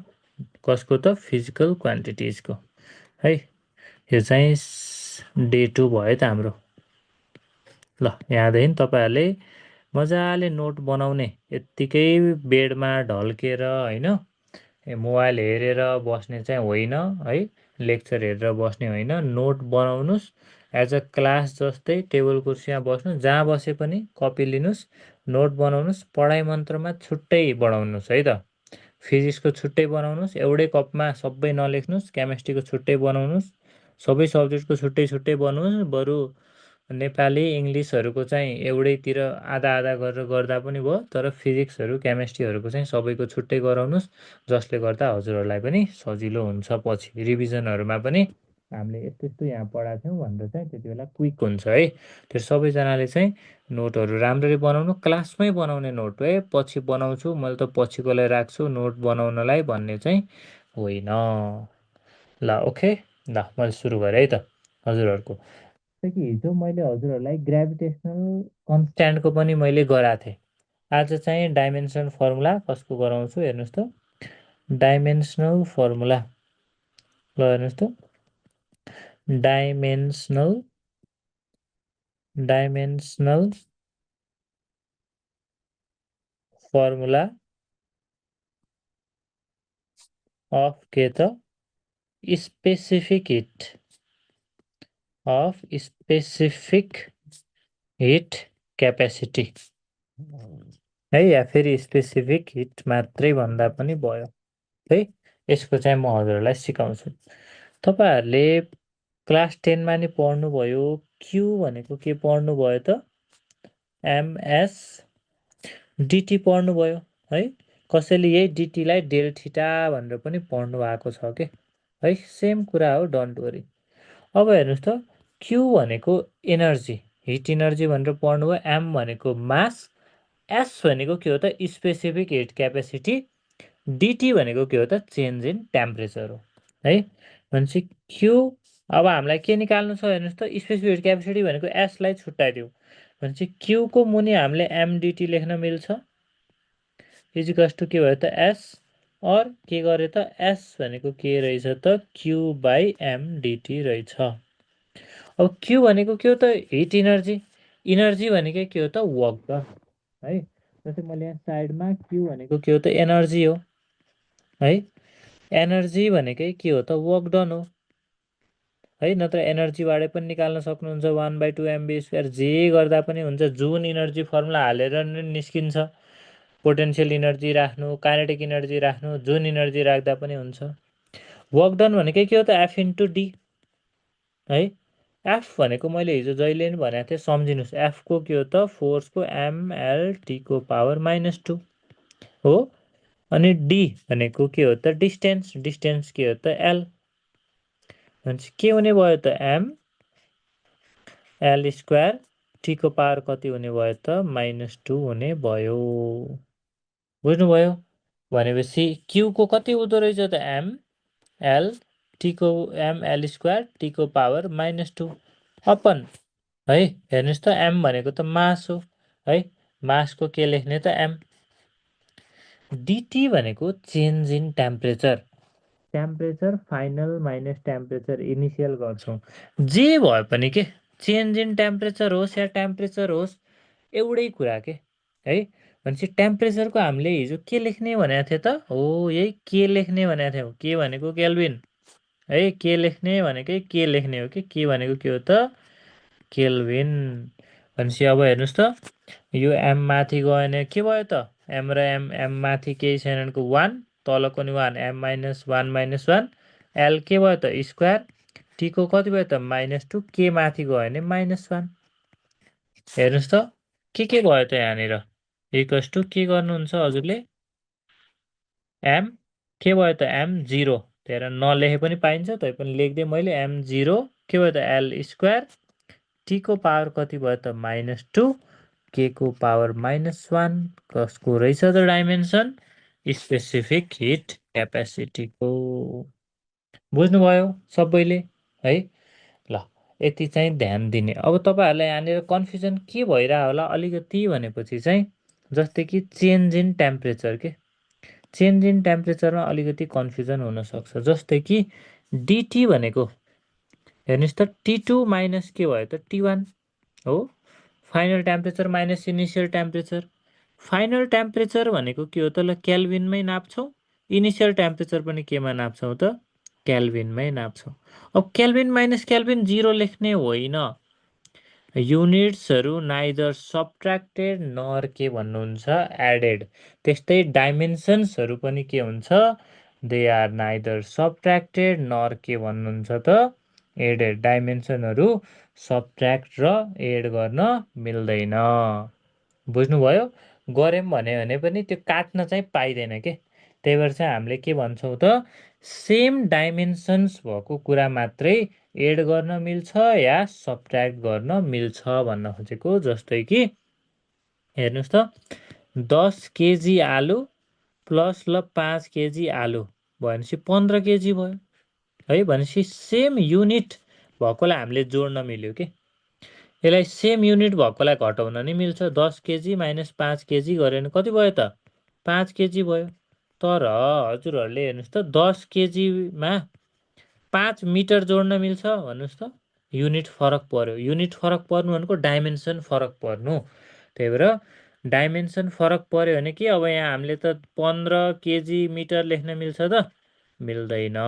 कसको त? फिजिकल क्वान्टिटिजको है। यो चाहिँ डे 2 भयो त हाम्रो। ल यहाँदेखि तपाईँहरूले मजाले नोट बनाउने, यत्तिकै बेडमा ढल्केर होइन, मोबाइल हेरेर बस्ने चाहिँ होइन है, लेक्चर हेरेर बस्ने होइन। नोट बनाउनुहोस्, एज अ क्लास जस्तै टेबल कुर्सीमा बस्नु, जहाँ बसे पनि कपी लिनुहोस्, नोट बनाउनुहोस्। पढाइ मन्त्रमा छुट्टै बनाउनुहोस् है त। फिजिक्सको छुट्टै बनाउनुहोस्, एउटै कपमा सबै नलेख्नुहोस्। केमिस्ट्रीको छुट्टै बनाउनुहोस्, सबै सब्जेक्टको छुट्टै छुट्टै बनाउनुहोस्। बरु नेपाली इङ्ग्लिसहरूको चाहिँ एउटैतिर आधा आधा गरेर गर्दा पनि भयो, तर फिजिक्सहरू केमिस्ट्रीहरूको चाहिँ सबैको छुट्टै गराउनुहोस्, जसले गर्दा हजुरहरूलाई पनि सजिलो हुन्छ। पछि रिभिजनहरूमा पनि हामीले यस्तो यस्तो यहाँ पढाएको थियौँ भनेर चाहिँ त्यति बेला क्विक हुन्छ है। त्यो सबैजनाले चाहिँ नोटहरू राम्ररी बनाउनु, क्लासमै बनाउने नोट है। पछि बनाउँछु मैले त पछिकोलाई राख्छु नोट बनाउनलाई भन्ने चाहिँ होइन। ल ओके, ल मैले सुरु गरेँ है त हजुरहरूको। जस्तै कि हिजो मैले हजुरहरूलाई ग्राभिटेसनल कन्स्ट्यान्टको पनि मैले गराएको थिएँ। आज चाहिँ डाइमेन्सन फर्मुला कसको गराउँछु हेर्नुहोस् त। डाइमेन्सनल फर्मुला, ल हेर्नुहोस् त। डाइमेन्सनल डाइमेन्सनल फर्मुला अफ के त? Specific heat, of specific heat capacity है, या फेरि स्पेसिफिक हिट मात्रै भन्दा पनि भयो है। यसको चाहिँ म हजुरहरूलाई सिकाउँछु। तपाईँहरूले क्लास 10मा नि पढ्नुभयो, क्यु भनेको के पढ्नुभयो त? एमएस डिटी पढ्नुभयो है। कसैले यही डिटीलाई डेल थिटा भनेर पनि पढ्नु भएको छ के है। सेम कुरा हो, डोन्ट वरी। अब हेर्नुहोस् त, क्यु भनेको एनर्जी, हिट इनर्जी भनेर पढ्नुभयो। एम भनेको मास, एस भनेको के हो त? स्पेसिफिक हिट क्यापेसिटी, डिटी भनेको के हो त? चेन्ज इन टेम्परेचर हो है। भनेपछि क्यु, अब हामीलाई के निकाल्नु छ हेर्नुहोस् त। स्पेसिफिक हिट क्यापेसिटी भनेको एसलाई छुट्याइदिउँ भनेपछि क्युको मुनि हामीले एमडिटी लेख्न मिल्छ। इजिकल्स टु के भयो त? एस, अर के गरे त? एस भनेको के रहेछ त? क्यु बाई एमडिटी रहेछ। अब क्यु भनेको के हो त? Hit energy. इनर्जी भनेको के हो त? वर्क डन है। जस्तै मैले यहाँ साइडमा क्यु भनेको के हो त? एनर्जी हो है। एनर्जी भनेकै के हो त? वर्क डन हो है। नत्र एनर्जीबाटै पनि निकाल्न सक्नुहुन्छ, 1/2 एमबी स्क्वायर, जे गर्दा पनि हुन्छ। जुन इनर्जी फर्मुला हालेर नै निस्किन्छ। पोटेन्सियल इनर्जी राख्नु, काइनेटिक इनर्जी राख्नु, जुन इनर्जी राख्दा पनि हुन्छ। वर्क डन भनेकै के हो त? एफ इन्टु डी है। एफ भनेको मैले हिजो जहिले पनि भनेको थिएँ, सम्झिनुहोस्। एफको के हो त? फोर्सको एमएलटीको पावर -2 हो। अनि डी भनेको के हो त? डिस्टेन्स, डिस्टेन्स के हो त? एल। भनेपछि के हुने भयो त? एम एल स्क्वायर टीको पावर कति हुने भयो त -2 हुने भयो। बुझ्नुभयो? भनेपछि क्यूको कति हुँदो रहेछ त एम एल टीको एल स्क्वायर टीको पावर -2 अपन है। हेर्नुहोस् त एम भनेको त मास हो है, मासको के लेख्ने त एम। डिटी भनेको change in temperature, temperature final minus temperature initial गर्छौँ। जे भए पनि के चेन्ज इन टेम्परेचर होस् या टेम्परेचर होस् एउटै कुरा के है। भनेपछि टेम्परेचरको हामीले हिजो के लेख्ने भनेको थियो त? हो यही के लेख्ने भनेको थियौँ। के भनेको केल्भिन है, के लेख्ने भनेकै के लेख्ने हो कि के भनेको के हो त केल्भिन। भनेपछि अब हेर्नुहोस् त यो एम माथि गयो भने के भयो त एम र एम माथि केही छैन भनेको 1 तलको नि 1 एम -1 -1 एल के भयो त स्क्वायर टीको कति भयो त -2 के माथि गयो भने -1। हेर्नुहोस् त के भयो त यहाँनिर इक्वल्स टु के गर्नुहुन्छ हजुरले एम के भयो त एम 0 त्यही नलेखे पनि पाइन्छ तैपनि लेखिदिएँ मैले एम 0 के भयो त एल स्क्वायर टीको पावर कति भयो त -2 के को पावर -1 कसको रहेछ त डाइमेन्सन स्पेसिफिक हिट क्यापेसिटीको। बुझ्नुभयो सबैले है। ल यति चाहिँ ध्यान दिने। अब तपाईँहरूलाई यहाँनिर कन्फ्युजन के भइरह होला अलिकति भनेपछि चाहिँ जस्तै कि चेन्ज इन टेम्परेचर के चेन्ज इन टेम्परेचरमा अलिकति कन्फ्युजन हुनसक्छ। जस्तै कि डिटी भनेको हेर्नुहोस् त T2 माइनस के भयो त T1 हो, final temperature minus initial temperature. Final temperature भनेको के हो त ल केल्भिनमै नाप्छौँ, इनिसियल टेम्परेचर पनि केमा नाप्छौँ त केल्भिनमै नाप्छौँ। अब केल्भिन माइनस केल्भिन 0 लेख्ने होइन, युनिट्सहरू नाइदर सब्ट्र्याक्टेड नर के भन्नुहुन्छ एडेड। त्यस्तै डाइमेन्सन्सहरू पनि के हुन्छ दे आर नाइदर सब्ट्र्याक्टेड नर के भन्नुहुन्छ त एडेड। डाइमेन्सनहरू सब्ट्र्याक्ट र एड गर्न मिल्दैन। बुझ्नुभयो? गऱ्यौँ भने पनि त्यो काट्न चाहिँ पाइँदैन के। त्यही भएर चाहिँ हामीले के भन्छौँ त सेम डाइमेन्सन्स भएको कुरा मात्रै एड गर्न मिल्छ या सब्ट्र्याक्ट गर्न मिल्छ भन्न खोजेको। जस्तै कि हेर्नुहोस् त 10 केजी आलु प्लस ल 5 केजी आलु भनेपछि 15 केजी भयो है। भनेपछि सेम युनिट भएकोलाई हामीले जोड्न मिल्यो कि यसलाई सेम युनिट भएकोलाई घटाउन नि मिल्छ। 10 केजी माइनस 5 केजी गऱ्यो भने कति भयो त 5 केजी भयो। तर हजुरहरूले हेर्नुहोस् त 10 केजीमा 5 मिटर जोड्न मिल्छ भन्नुहोस् त, युनिट फरक पर्यो। युनिट फरक पर्नु भनेको डाइमेन्सन फरक पर्नु। त्यही भएर डाइमेन्सन फरक पर्यो भने कि अब यहाँ हामीले त 15 केजी मिटर लेख्न मिल्छ त मिल्दैन।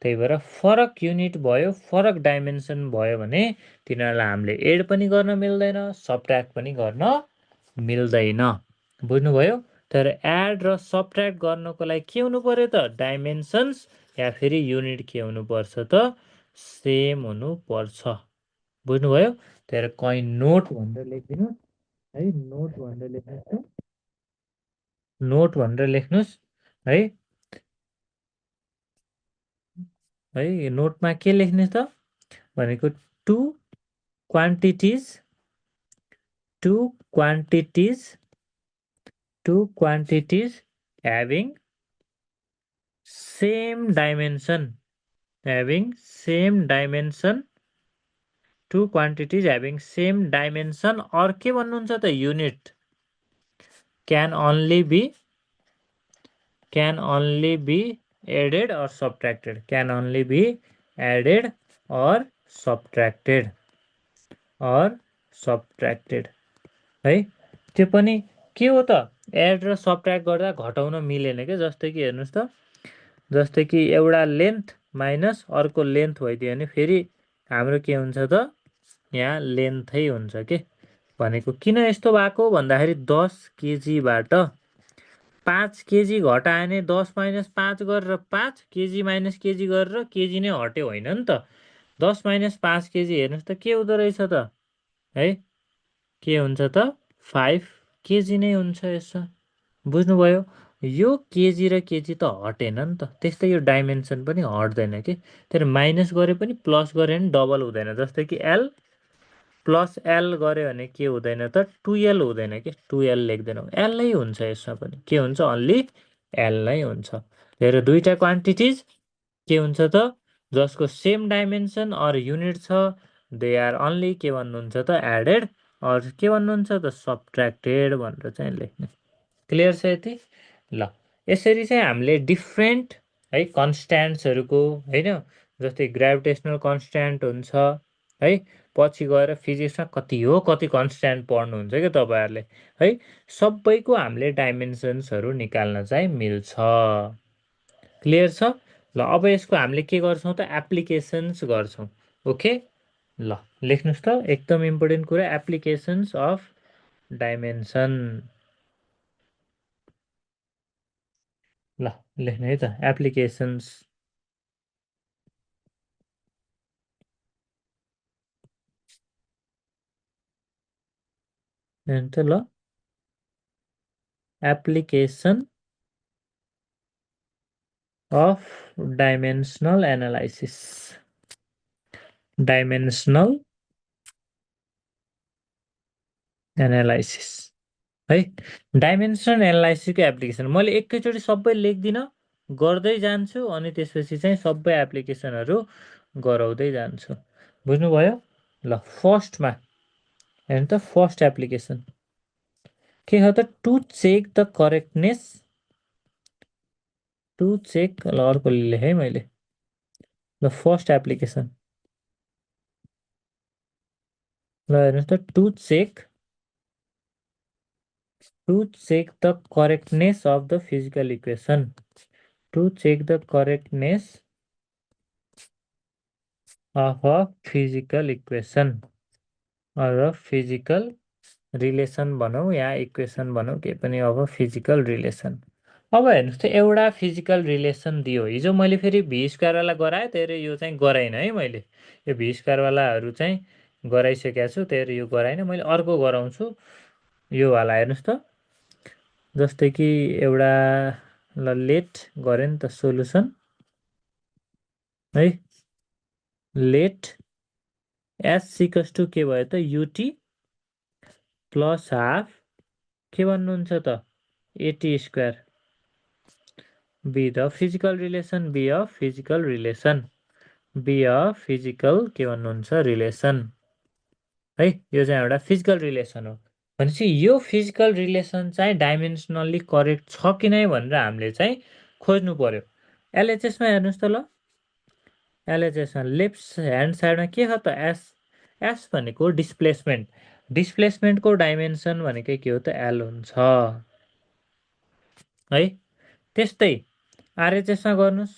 त्यही भएर फरक युनिट भयो, फरक डाइमेन्सन भयो भने तिनीहरूलाई हामीले एड पनि गर्न मिल्दैन, सब्ट्र्याक्ट पनि गर्न मिल्दैन। बुझ्नुभयो? तर एड र सब्ट्र्याक्ट गर्नको लागि के हुनु पर्यो त डाइमेन्सन्स या फेरि युनिट के हुनुपर्छ त सेम हुनुपर्छ। बुझ्नुभयो? त्यही कहीँ नोट भनेर लेखिदिनुहोस् है, नोट भनेर लेख्नुहोस् त, नोट भनेर लेख्नुहोस् है। है नोटमा के लेख्ने त भनेको two quantities two quantities two quantities having same dimension two quantities having same dimension or के भन्नुहुन्छ त unit can only be added or subtracted, can only be added or subtracted है। त्यो पनि के हो त एड र सब्ट्र्याक्ट गर्दा घटाउन मिलेन क्या। जस्तै कि हेर्नुहोस् त, जस्तै कि एउटा लेन्थ माइनस अर्को लेन्थ भइदियो भने फेरि हाम्रो के हुन्छ त यहाँ लेन्थै हुन्छ के। भनेको किन यस्तो भएको भन्दाखेरि 10 केजीबाट 5 केजी घटायो भने 10 माइनस 5 गरेर 5 केजी माइनस केजी गरेर केजी नै हट्यो होइन नि त। 10 माइनस 5 केजी हेर्नुहोस् त के हुँदो रहेछ त है, के हुन्छ त 5 केजी नै हुन्छ यसमा। बुझ्नुभयो? यो केजी र केजी त हटेन नि त, त्यस्तै यो डाइमेन्सन पनि हट्दैन कि। तर माइनस गरे पनि प्लस गरे पनि डबल हुँदैन। जस्तै कि एल प्लस एल गऱ्यो भने के हुँदैन त 2l हुँदैन कि 2l लेख्दैनौँ एल नै हुन्छ यसमा पनि के हुन्छ अन्ली एल नै हुन्छ हेर दुईटा क्वान्टिटिज के हुन्छ त जसको सेम डाइमेन्सन अर युनिट छ दे आर अन्ली के भन्नुहुन्छ त एडेड अर के भन्नुहुन्छ त सबट्र्याक्टेड भनेर चाहिँ लेख्ने क्लियर छ यति ल यसरी चाहिँ हामीले डिफ्रेन्ट है कन्सट्यान्ट्सहरूको होइन जस्तै ग्राभिटेसनल कन्सट्यान्ट हुन्छ है पछि गएर फिजिक्समा कति हो कति कन्सट्यान्ट पढ्नुहुन्छ क्या तपाईँहरूले है सबैको हामीले डाइमेन्सन्सहरू निकाल्न चाहिँ मिल्छ क्लियर छ ल अब यसको हामीले के गर्छौँ त एप्लिकेसन्स गर्छौँ ओके ल लेख्नुहोस् त एकदम इम्पोर्टेन्ट कुरा एप्लिकेसन्स अफ डाइमेन्सन ल लेख्ने है त एप्लिकेसन्स त ल application of dimensional analysis dimensional analysis है डाइमेन्सनल एनालाइसिसको एप्लिकेसन मैले एकैचोटि सबै लेख्दिनँ गर्दै जान्छु अनि त्यसपछि चाहिँ सबै एप्लिकेसनहरू गराउँदै जान्छु बुझ्नुभयो ल फर्स्टमा हेर्नु त फर्स्ट एप्लिकेसन के हो त to check the correctness to check ल अर्को लेखेँ है मैले ल फर्स्ट एप्लिकेसन ल हेर्नुहोस् त to check the correctness of the physical equation to check the correctness of a physical equation र फिजिकल रिलेसन भनौँ या इक्वेसन भनौँ केही पनि अब फिजिकल रिलेसन अब हेर्नुहोस् त एउटा फिजिकल रिलेसन दियो हिजो मैले फेरि भी स्क्वायरवाला गराएँ त्यही भएर यो चाहिँ गराइनँ है मैले यो भी स्क्वायरवालाहरू चाहिँ गराइसकेको छु त्यही भएर यो गराइनँ मैले अर्को गराउँछु योवाला हेर्नुहोस् त जस्तै कि एउटा ल लेट गरेँ नि त सोल्युसन है लेट एस सिकस टु के भयो त युटी प्लस हाफ के भन्नुहुन्छ त a t square b the physical relation b of physical relation b of physical के भन्नुहुन्छ रिलेसन है यो चाहिँ एउटा फिजिकल रिलेसन हो भनेपछि यो फिजिकल रिलेसन चाहिँ डाइमेन्सनल्ली करेक्ट छ कि नै भनेर हामीले चाहिँ खोज्नु पर्यो एलएचएसमा हेर्नुहोस् त ल एलएचएसमा लेफ्ट ह्यान्ड साइडमा के छ त एस एस भनेको डिस्प्लेसमेन्टको डाइमेन्सन भनेकै के हो त एल हुन्छ है त्यस्तै आरएचएसमा गर्नुहोस्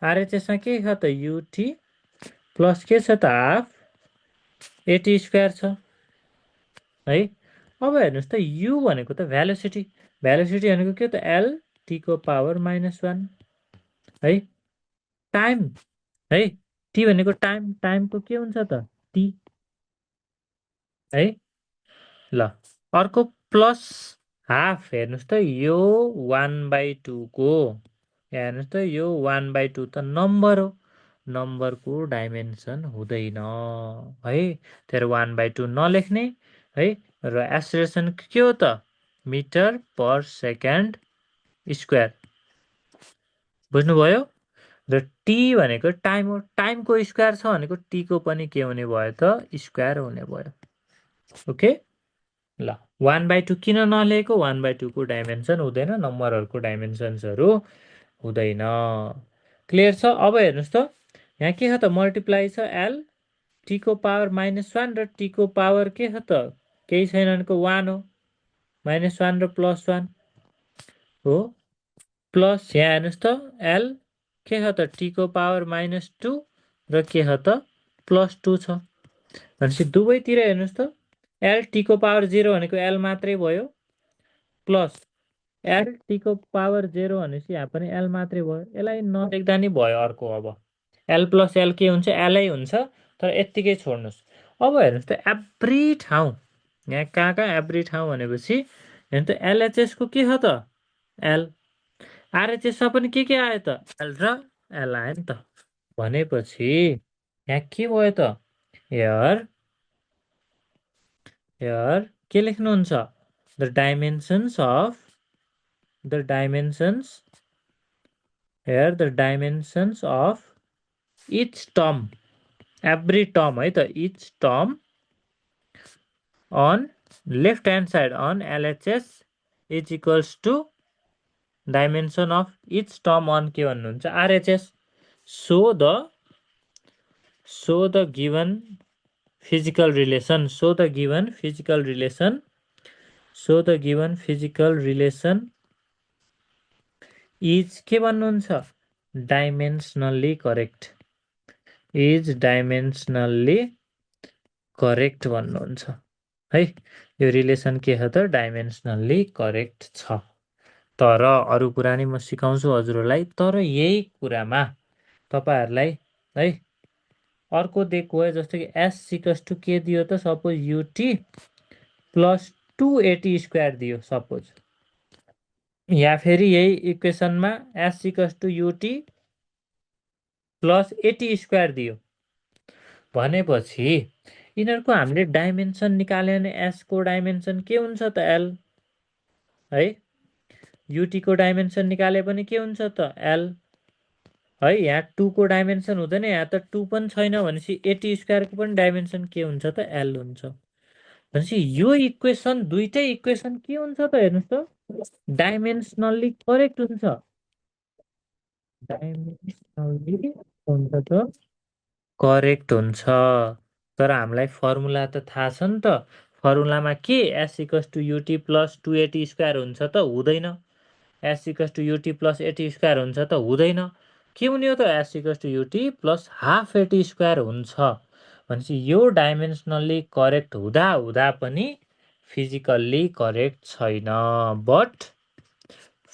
आरएचएसमा के छ त युटी प्लस के छ त हाफ एटी स्क्वायर छ है अब हेर्नुहोस् त यु भनेको त भ्यालोसिटी भनेको के त एल टीको पावर -1 है टाइम है टी भनेको टाइमको के हुन्छ त टी है ल अर्को प्लस हाफ हेर्नुहोस् त यो 1/2 को हेर्नुहोस् त यो 1/2 त नम्बर हो नम्बरको डाइमेन्सन हुँदैन है त्यही 1/2 नलेख्ने है र एक्सेलरेसन के हो त मिटर पर सेकेन्ड स्क्वायर बुझ्नुभयो र टी भनेको टाइम हो टाइमको स्क्वायर छ भनेको टीको पनि के हुने भयो त स्क्वायर हुने भयो ओके ल 1/2 किन नलेखेको 1/2 को डाइमेन्सन हुँदैन नम्बरहरूको डाइमेन्सन्सहरू हुँदैन क्लियर छ अब हेर्नुहोस् त यहाँ के छ त मल्टिप्लाई छ एल टीको पावर -1 र टीको पावर के छ त केही छैन भनेको 1 हो -1 र +1 हो प्लस यहाँ हेर्नुहोस् त एल के छ त टीको पावर -2 र के छ त +2 छ भनेपछि दुवैतिर हेर्नुहोस् त एल टीको पावर 0 भनेको एल मात्रै भयो प्लस एल टीको पावर 0 भनेपछि यहाँ पनि एल मात्रै भयो यसलाई नलेख्दा नि भयो अर्को अब एल प्लस एल के हुन्छ एलै हुन्छ तर यत्तिकै छोड्नुहोस् अब हेर्नुहोस् त एभ्री ठाउँ यहाँ कहाँ एभ्री ठाउँ भनेपछि हेर्नु त एलएचएसको के छ त एल आरएचएसमा पनि के आयो त एल र एल आयो नि त भनेपछि यहाँ के भयो त हेयर हियर के लेख्नुहुन्छ the dimensions of the dimensions here the dimensions of each term every term है त each term on left hand side on LHS is equals to dimension of each term on के भन्नुहुन्छ RHS so the given physical relation so the given physical relation so the given physical relation is के भन्नुहुन्छ dimensionally correct is dimensionally correct भन्नुहुन्छ है यो relation के हो त डाइमेन्सनल्ली करेक्ट छ तर अरू कुरा नि म सिकाउँछु हजुरहरूलाई तर यही कुरामा तपाईँहरूलाई है अर्को दिएको है जस्तो कि एस सिकस टु के दियो त सपोज युटी प्लस 280 स्क्वायर दियो सपोज या फेरि यही इक्वेसनमा एस सिकस टु युटी प्लस 80 स्क्वायर दियो भनेपछि यिनीहरूको हामीले डाइमेन्सन निकाल्यो भने एसको डाइमेन्सन के हुन्छ त एल है युटीको डाइमेन्सन निकाले पनि के हुन्छ त एल है यहाँ 2 को डाइमेन्सन हुँदैन यहाँ त 2 पनि छैन भनेपछि 80 स्क्वायरको पनि डाइमेन्सन के हुन्छ त एल हुन्छ भनेपछि यो इक्वेसन दुईटै इक्वेसन के हुन्छ त हेर्नुहोस् त डाइमेन्सनल्ली करेक्ट हुन्छ डाइमेन्सनल्ली हुन्छ त करेक्ट हुन्छ तर हामीलाई फर्मुला त थाहा छ नि त फर्मुलामा के s equals to u t plus 280 square हुन्छ त हुँदैन s equals to u t plus 80 square हुन्छ त हुँदैन के हुने हो त s equals to u t plus half 80 square हुन्छ भनेपछि यो डाइमेन्सनल्ली करेक्ट हुँदा हुँदा पनि फिजिकल्ली करेक्ट छैन बट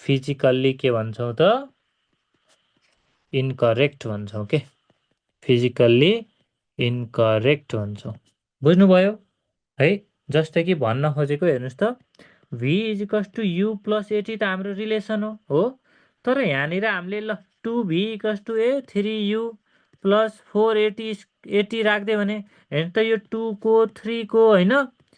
फिजिकल्ली के भन्छौँ त इनकरेक्ट भन्छौँ के फिजिकल्ली इनकरेक्ट भन्छौँ बुझ्नुभयो है जस्तै कि भन्न खोजेको हेर्नुहोस् त v equals to u plus 80 त हाम्रो रिलेसन हो तर यहाँनिर हामीले ल 2v equals to a 3u plus 480 राख्दियो भने हेर्नु त यो 2 को 3 को होइन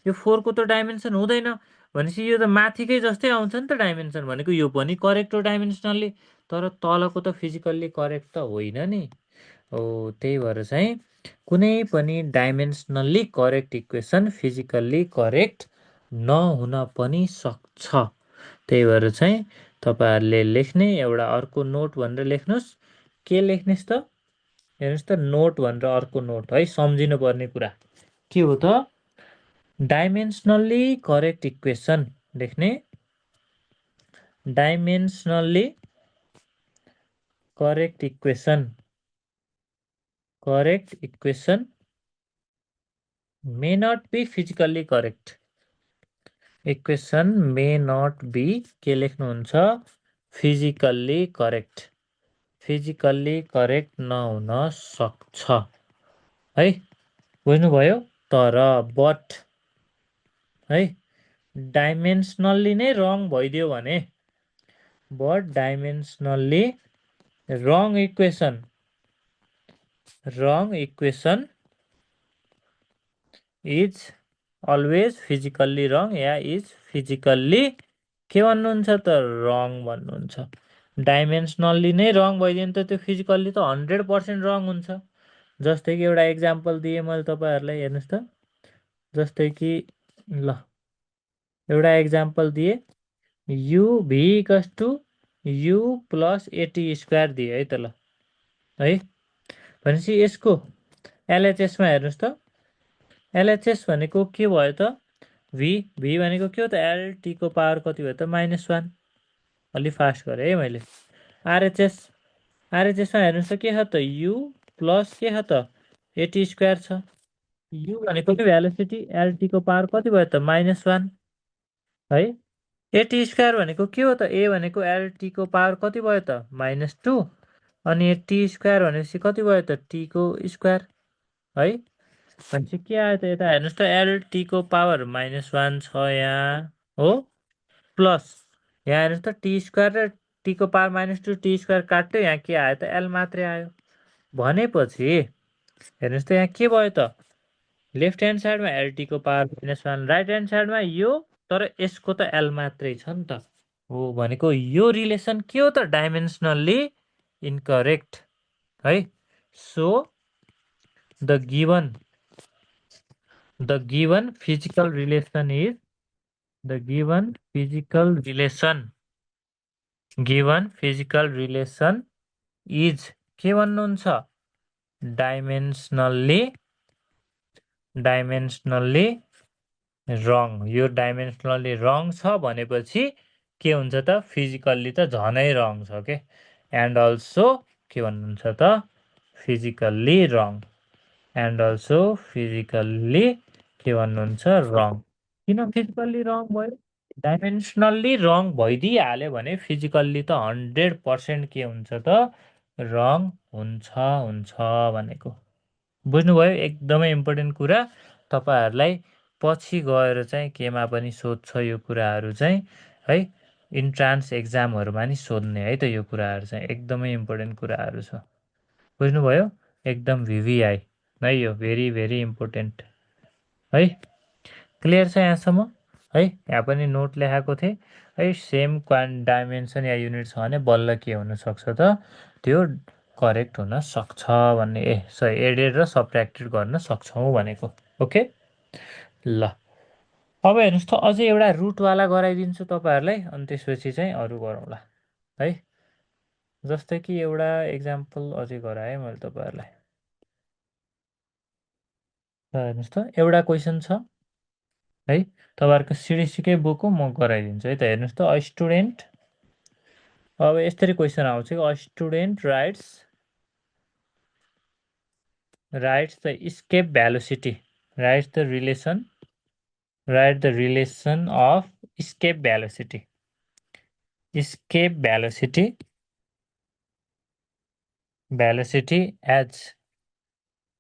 यो 4 को त डाइमेन्सन हुँदैन भनेपछि यो त माथिकै जस्तै आउँछ नि त डाइमेन्सन भनेको यो पनि करेक्ट हो डाइमेन्सनल्ली तर तलको त फिजिकल्ली करेक्ट त होइन नि हो त्यही भएर चाहिँ कुनै पनि डाइमेन्सनल्ली करेक्ट इक्वेसन फिजिकल्ली करेक्ट नहुन पनि सक्छ त्यही भएर चाहिँ तपाईँहरूले लेख्ने एउटा अर्को नोट भनेर लेख्नुहोस् के लेख्नुहोस् त हेर्नुहोस् त नोट भनेर अर्को नोट है सम्झिनु पर्ने कुरा के हो त डाइमेन्सनल्ली करेक्ट इक्वेसन लेख्ने dimensionally correct equation may not be physically correct equation may not be के लेख्नुहुन्छ फिजिकल्ली करेक्ट नहुन सक्छ है बुझ्नुभयो तर बट है डाइमेन्सनल्ली नै रङ भइदियो भने but dimensionally wrong equation is always physically wrong या इज फिजिकल्ली के भन्नुहुन्छ त रङ भन्नुहुन्छ डाइमेन्सनल्ली नै रङ भइदियो भने त त्यो फिजिकल्ली त 100% रङ हुन्छ जस्तै कि एउटा एक्जाम्पल दिएँ मैले तपाईँहरूलाई हेर्नुहोस् त जस्तै कि ल एउटा एक्जाम्पल दिएँ u v equals to u plus 80 square दिएँ है त ल है भनेपछि यसको एलएचएसमा हेर्नुहोस् त एलएचएस भनेको के भयो त भी भनेको के हो त एलटीको पावर कति भयो त -1 अलि फास्ट गरेँ है मैले आरएचएसमा हेर्नुहोस् त के छ त यु प्लस के छ त 80 स्क्वायर छ यु भनेको के भेलोसिटी एलटीको पावर कति भयो त -1 है 80 स्क्वायर भनेको के हो त ए भनेको एलटीको पावर कति भयो त -2 अनि टी स्क्वायर भनेपछि कति भयो त टीको स्क्वायर है भनेपछि के आयो त यता हेर्नुहोस् त एलटीको पावर -1 छ यहाँ हो प्लस यहाँ हेर्नुहोस् त टी स्क्वायर र टीको पावर -2 टी स्क्वायर काट्यो यहाँ के आयो त एल मात्रै आयो भनेपछि हेर्नुहोस् त यहाँ के भयो त लेफ्ट ह्यान्ड साइडमा एलटीको पावर -1, राइट ह्यान्ड साइडमा यो, तर यसको त एल मात्रै छ नि त। हो भनेको यो रिलेसन के हो त? डाइमेन्सनल्ली इनकरेक्ट है। So the given physical relation is के भन्नुहुन्छ? डाइमेन्सनल्ली रङ। यो डाइमेन्सनल्ली रङ छ भनेपछि के हुन्छ त? फिजिकल्ली त झनै रङ छ के। एन्ड अल्सो के भन्नुहुन्छ त? Physically wrong. And also physically के भन्नुहुन्छ? रङ। किन फिजिकल्ली रङ भयो? डाइमेन्सनल्ली रङ भइदिइहाल्यो भने फिजिकल्ली त 100% के हुन्छ त? रङ हुन्छ भनेको। बुझ्नुभयो? एकदमै इम्पोर्टेन्ट कुरा। तपाईँहरूलाई पछि गएर चाहिँ केमा पनि सोध्छ यो कुराहरू चाहिँ है। इन्ट्रान्स एक्जामहरूमा नि सोध्ने है त यो कुराहरू चाहिँ एकदमै इम्पोर्टेन्ट कुराहरू छ। बुझ्नुभयो? एकदम भिभिआई है यो, भेरी भेरी इम्पोर्टेन्ट है। क्लियर छ यहाँसम्म है? यहाँ पनि नोट लेखाएको थिएँ है। सेम डाइमेन्सन या युनिट छ भने बल्ल के हुनसक्छ त? त्यो करेक्ट हुन सक्छ भन्ने, एडेड र सब्ट्र्याक्टेड गर्न सक्छौँ भनेको। ओके ल, अब हेर्नुहोस् त अझै एउटा रुटवाला गराइदिन्छु तपाईँहरूलाई, अनि त्यसपछि चाहिँ अरू गरौँला है। जस्तै कि एउटा एक्जाम्पल अझै गराएँ मैले तपाईँहरूलाई। हेर्नुहोस् त एउटा क्वेसन छ है, तपाईँहरूको सिडिसीकै बुक हो, म गराइदिन्छु है त। हेर्नुहोस् त, अ स्टुडेन्ट, अब यसरी क्वेसन आउँछ कि a student rights the escape velocity, writes the relation write the relation of escape velocity as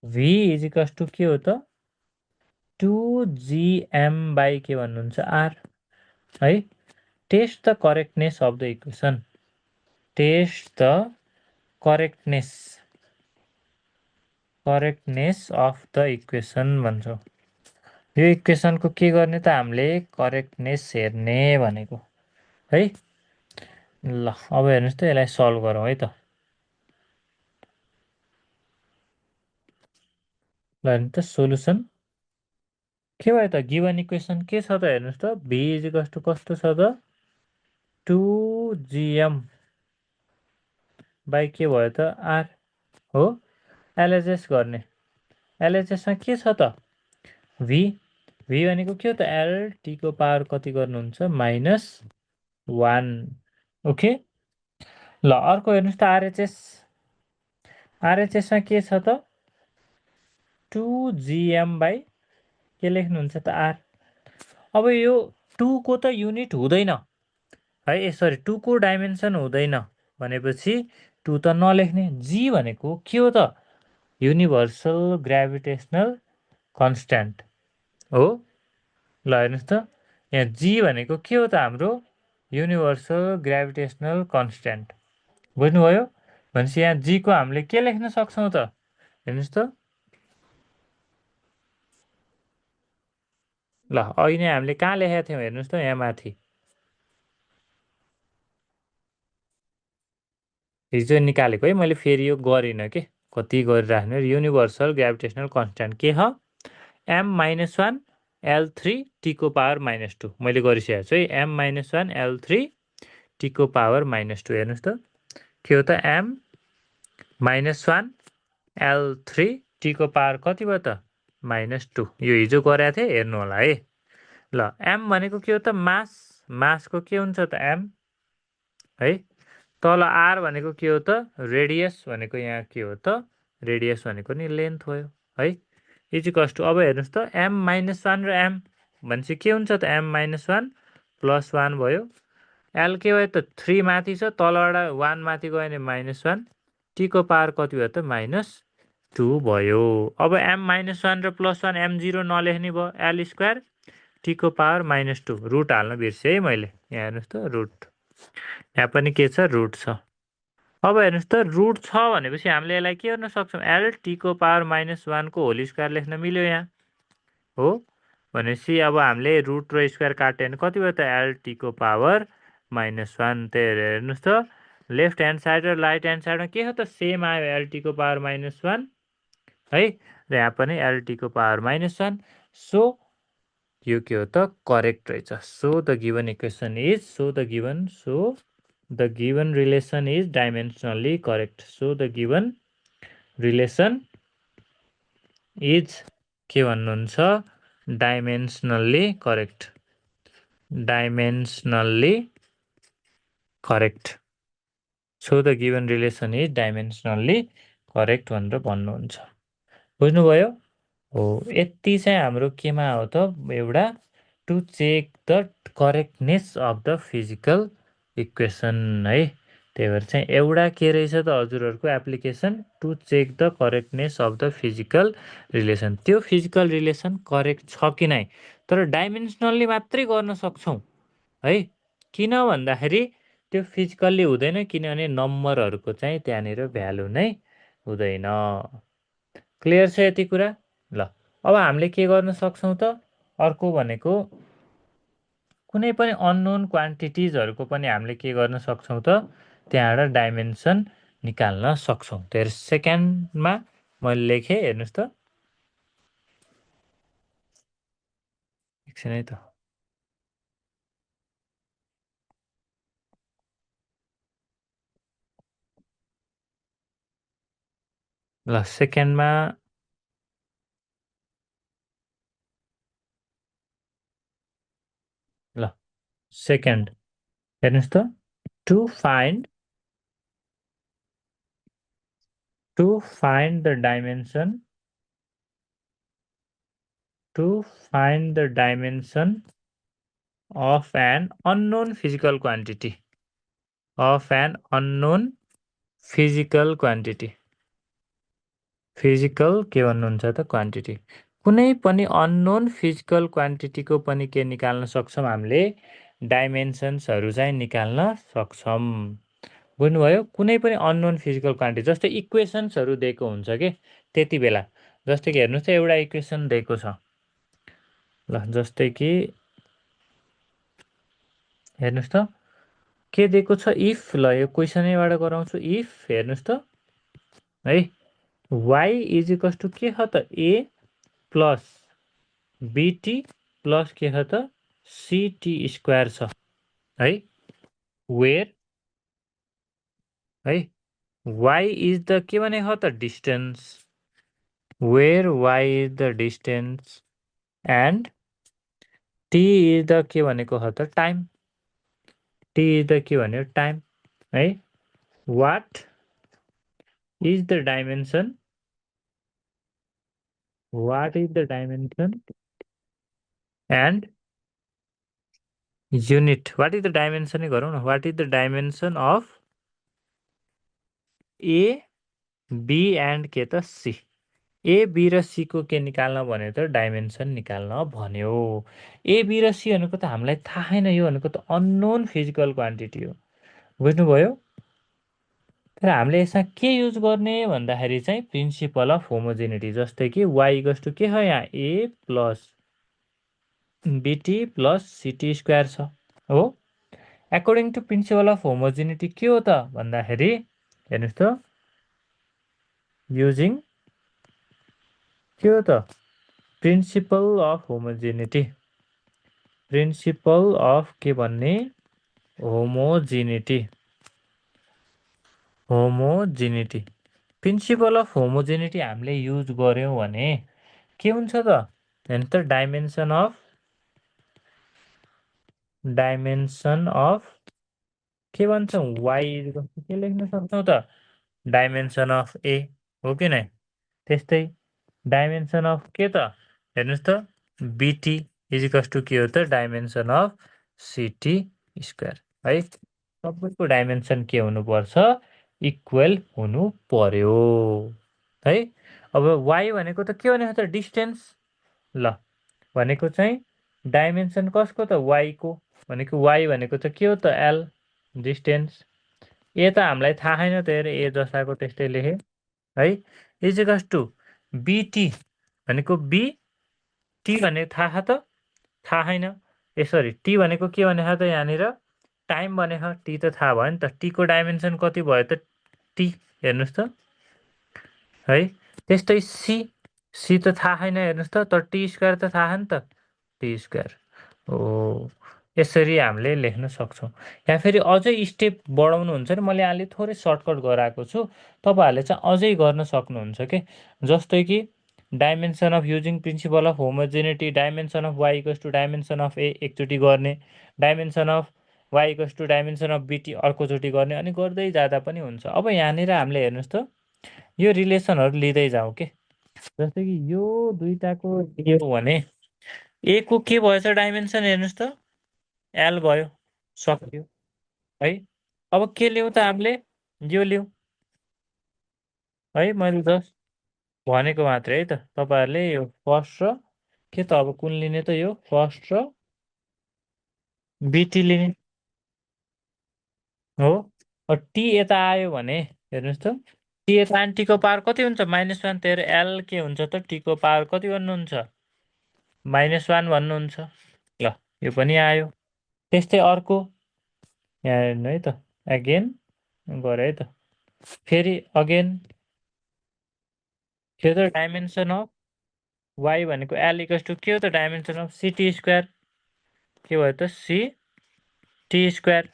v is equals to के हो त? 2gm by के भन्नुहुन्छ? r है। Test the correctness of the equation, test the correctness of the equation भन्छौँ। यो इक्वेसनको के गर्ने त? हामीले करेक्टनेस हेर्ने भनेको है। ल अब हेर्नुहोस् त, यसलाई सल्भ गरौँ है त। ल हेर्नु त, सोलुसन के भयो त? गिभन इक्वेसन के छ त? हेर्नुहोस् त, v इज इक्वल्स टु कस्तो छ त? 2gm बाई के भयो त? r हो। एलएचएस गर्ने, एलएचएसमा के छ त? v भनेको के हो त? एल टी को पावर कति गर्नुहुन्छ? -1। ओके ल, अर्को हेर्नुहोस् त, आरएचएसमा के छ त? 2gm बाई के लेख्नुहुन्छ त? r। अब यो 2 को त युनिट हुँदैन है, सरी 2 को डाइमेन्सन हुँदैन भनेपछि 2 त नलेख्ने। जी भनेको के हो त? युनिभर्सल ग्राभिटेसनल कन्स्ट्यान्ट हो। ल हेर्नुहोस् त, यहाँ जी भनेको के हो त? हाम्रो युनिभर्सल ग्राभिटेसनल कन्स्ट्यान्ट। बुझ्नुभयो? भनेपछि यहाँ जी को हामीले के लेख्न सक्छौँ त? हेर्नुहोस् त, ल अघि नै हामीले कहाँ लेखेका थियौँ? हेर्नुहोस् त, यहाँ माथि हिजो निकालेको है मैले, फेरि यो गरिनँ के, कति गरिराख्नु। युनिभर्सल ग्राभिटेसनल कन्स्ट्यान्ट के हो? m-1 L3 t को पावर -2 मैले गरिसकेको छु है। m-1 L3 t को पावर -2 हेर्नुहोस् त के हो त? m-1 L3 t को पावर कति भयो त? -2। यो हिजो गरेको थिएँ, हेर्नु होला है। ल m भनेको के हो त? मासको के हुन्छ त? m है। तल r भनेको के हो त? रेडियस भनेको यहाँ के हो त? रेडियस भनेको नि लेन्थ भयो है। इजिकल्स टु, अब हेर्नुहोस् त, m-1 र m भनेपछि के हुन्छ त? m-1 + 1 भयो। एल के भयो त? 3 माथि छ, तलबाट 1 माथि गयो भने -1, टी को पावर कति भयो त? -2 भयो। अब m-1 र +1 m0 नलेख्ने भयो, l² टी को पावर -2। रुट हाल्न बिर्सेँ है मैले, यहाँ हेर्नुहोस् त, रुट यहाँ पनि के छ? रुट छ। अब हेर्नुहोस् त, रुट छ भनेपछि हामीले यसलाई के गर्न सक्छौँ? एल टी को पावर -1 को होल स्क्वायर लेख्न मिल्यो यहाँ हो भनेपछि अब हामीले रुट र स्क्वायर काट्यो भने कति भयो त एलटीको पावर -1 त्यही हेर्नुहोस् त लेफ्ट ह्यान्ड साइड र राइट ह्यान्ड साइडमा के हो त सेम आयो एलटीको पावर -1 है र यहाँ पनि एलटीको पावर -1 सो यो के हो त करेक्ट रहेछ so the given relation is dimensionally correct so the given relation is के भन्नुहुन्छ dimensionally correct so the given relation is dimensionally correct भनेर भन्नुहुन्छ बुझ्नुभयो हो यति चाहिँ हाम्रो केमा हो त एउटा to check the correctness of the physical equation है त्यही भएर चाहिँ एउटा के रहेछ त हजुरहरूको application to check the correctness of the physical relation त्यो फिजिकल रिलेसन करेक्ट छ कि नै तर डाइमेन्सनल्ली मात्रै गर्न सक्छौँ है किन भन्दाखेरि त्यो फिजिकल्ली हुँदैन किनभने नम्बरहरूको चाहिँ त्यहाँनिर भ्यालु नै हुँदैन क्लियर छ यति कुरा ल अब हामीले के गर्न सक्छौँ त अर्को भनेको कुनै पनि अननोन क्वान्टिटिजहरूको पनि हामीले के गर्न सक्छौँ त त्यहाँबाट डाइमेन्सन निकाल्न सक्छौँ त्यही सेकेन्डमा मैले लेखेँ हेर्नुहोस् त एकछिन है त ल सेकेन्डमा ल सेकेन्ड हेर्नुहोस् त to find the dimension of an unknown physical quantity physical के भन्नुहुन्छ त क्वान्टिटी कुनै पनि अननोन फिजिकल क्वान्टिटीको पनि के निकाल्न सक्छौँ हामीले डाइमेन्सन्सहरू चाहिँ निकाल्न सक्छौँ बुझ्नुभयो कुनै पनि अननोन फिजिकल क्वान्टिटी जस्तै इक्वेसन्सहरू दिएको हुन्छ कि त्यति बेला जस्तै कि हेर्नुहोस् त एउटा इक्वेसन दिएको छ ल जस्तै कि हेर्नुहोस् त के दिएको छ इफ ल यो क्वेसनैबाट गराउँछु इफ हेर्नुहोस् त है y इज इक्वल्स टु के छ त a प्लस bt प्लस के छ त ct स्क्वायर छ है वेयर है y इज द के भनेको त distance where y is the distance and t is the के भनेको हो त टाइम t इज द के भन्यो टाइम है what is the dimension and unit what is the dimension गरौँ न what is the dimension of a b and के त सी ए बी र सीको के निकाल्न भन्यो त डाइमेन्सन निकाल्न भन्यो ए बी र सी भनेको त हामीलाई थाहा छैन यो भनेको त अननोन फिजिकल क्वान्टिटी हो बुझ्नुभयो तर हामीले यसमा के युज गर्ने भन्दाखेरि चाहिँ प्रिन्सिपल अफ होमोजेनिटी जस्तै कि वाइ इक्वल्स टु के छ यहाँ a plus b t plus c t square छ हो according to principle of homogeneity के हो त भन्दाखेरि हेर्नुहोस् त युजिङ के हो त principal of homogeneity principal of के भन्ने होमोजेनिटी प्रिन्सिपल अफ होमोजेनिटी हामीले युज गर्यौँ भने के हुन्छ त हेर्नु त डाइमेन्सन अफ के भन्छौँ वाइ के लेख्न सक्छौँ त डाइमेन्सन अफ ए हो कि नै त्यस्तै डाइमेन्सन अफ के त हेर्नुहोस् त बिटी इजिकल्स टु के हो त डाइमेन्सन अफ सिटी स्क्वायर है सबैको डाइमेन्सन के हुनुपर्छ इक्वल हुनु पर्यो है अब वाइ भनेको त के भनेको त डिस्टेन्स ल भनेको चाहिँ डाइमेन्सन कसको त वाइको भनेको वाइ भनेको त के हो त एल डिस्टेन्स ए त हामीलाई थाहा छैन त्यही भएर ए जस्ताको त्यस्तै लेखेँ है इजिकल्स टु बिटी भनेको बी टी भनेको थाहा त थाहा छैन। सरी, टी भनेको के भनेको त यहाँनिर टाइम भनेको टी त थाहा भयो नि त। टीको डाइमेन्सन कति भयो त टी, हेर्नुहोस् त है। त्यस्तै सी, सी त थाहा छैन हेर्नुहोस् त, तर टी स्क्वायर त थाहा नि त, टी स्क्वायर हो। यसरी हामीले लेख्न सक्छौँ। या फेरि अझै स्टेप बढाउनुहुन्छ भने मैले अहिले थोरै सर्टकट गराएको छु, तपाईँहरूले चाहिँ अझै गर्न सक्नुहुन्छ के। जस्तै कि dimension of using principle of homogeneity, dimension of y equals to dimension of a एकचोटि गर्ने, dimension of y equals to dimension of b t अर्कोचोटि गर्ने, अनि गर्दै जाँदा पनि हुन्छ। अब यहाँनिर हामीले हेर्नुहोस् त यो रिलेसनहरू लिँदै जाउँ के। जस्तै कि यो दुईटाको लियो भने ए को के भएछ डाइमेन्सन हेर्नुहोस् त, एल भयो, सक्यो है। अब के ल्याउँ त हामीले, यो ल्याउँ है। मैले जस्ट भनेको मात्रै है त, तपाईँहरूले यो फर्स्ट र के त अब कुन लिने त, यो फर्स्ट र बिटी लिने हो। टी यता आयो भने हेर्नुहोस् त, टी यता आयो टीको पावर कति हुन्छ, -1 तेरो एल के हुन्छ त, टीको पावर कति भन्नुहुन्छ, -1 भन्नुहुन्छ। ल यो पनि आयो। त्यस्तै अर्को यहाँ हेर्नु है त, अगेन गरे है त, फेरि अगेन के हो त डाइमेन्सन अफ वाइ भनेको एल इक्वल्स टु के हो त dimension of c t square, के भयो त सी टी स्क्वायर।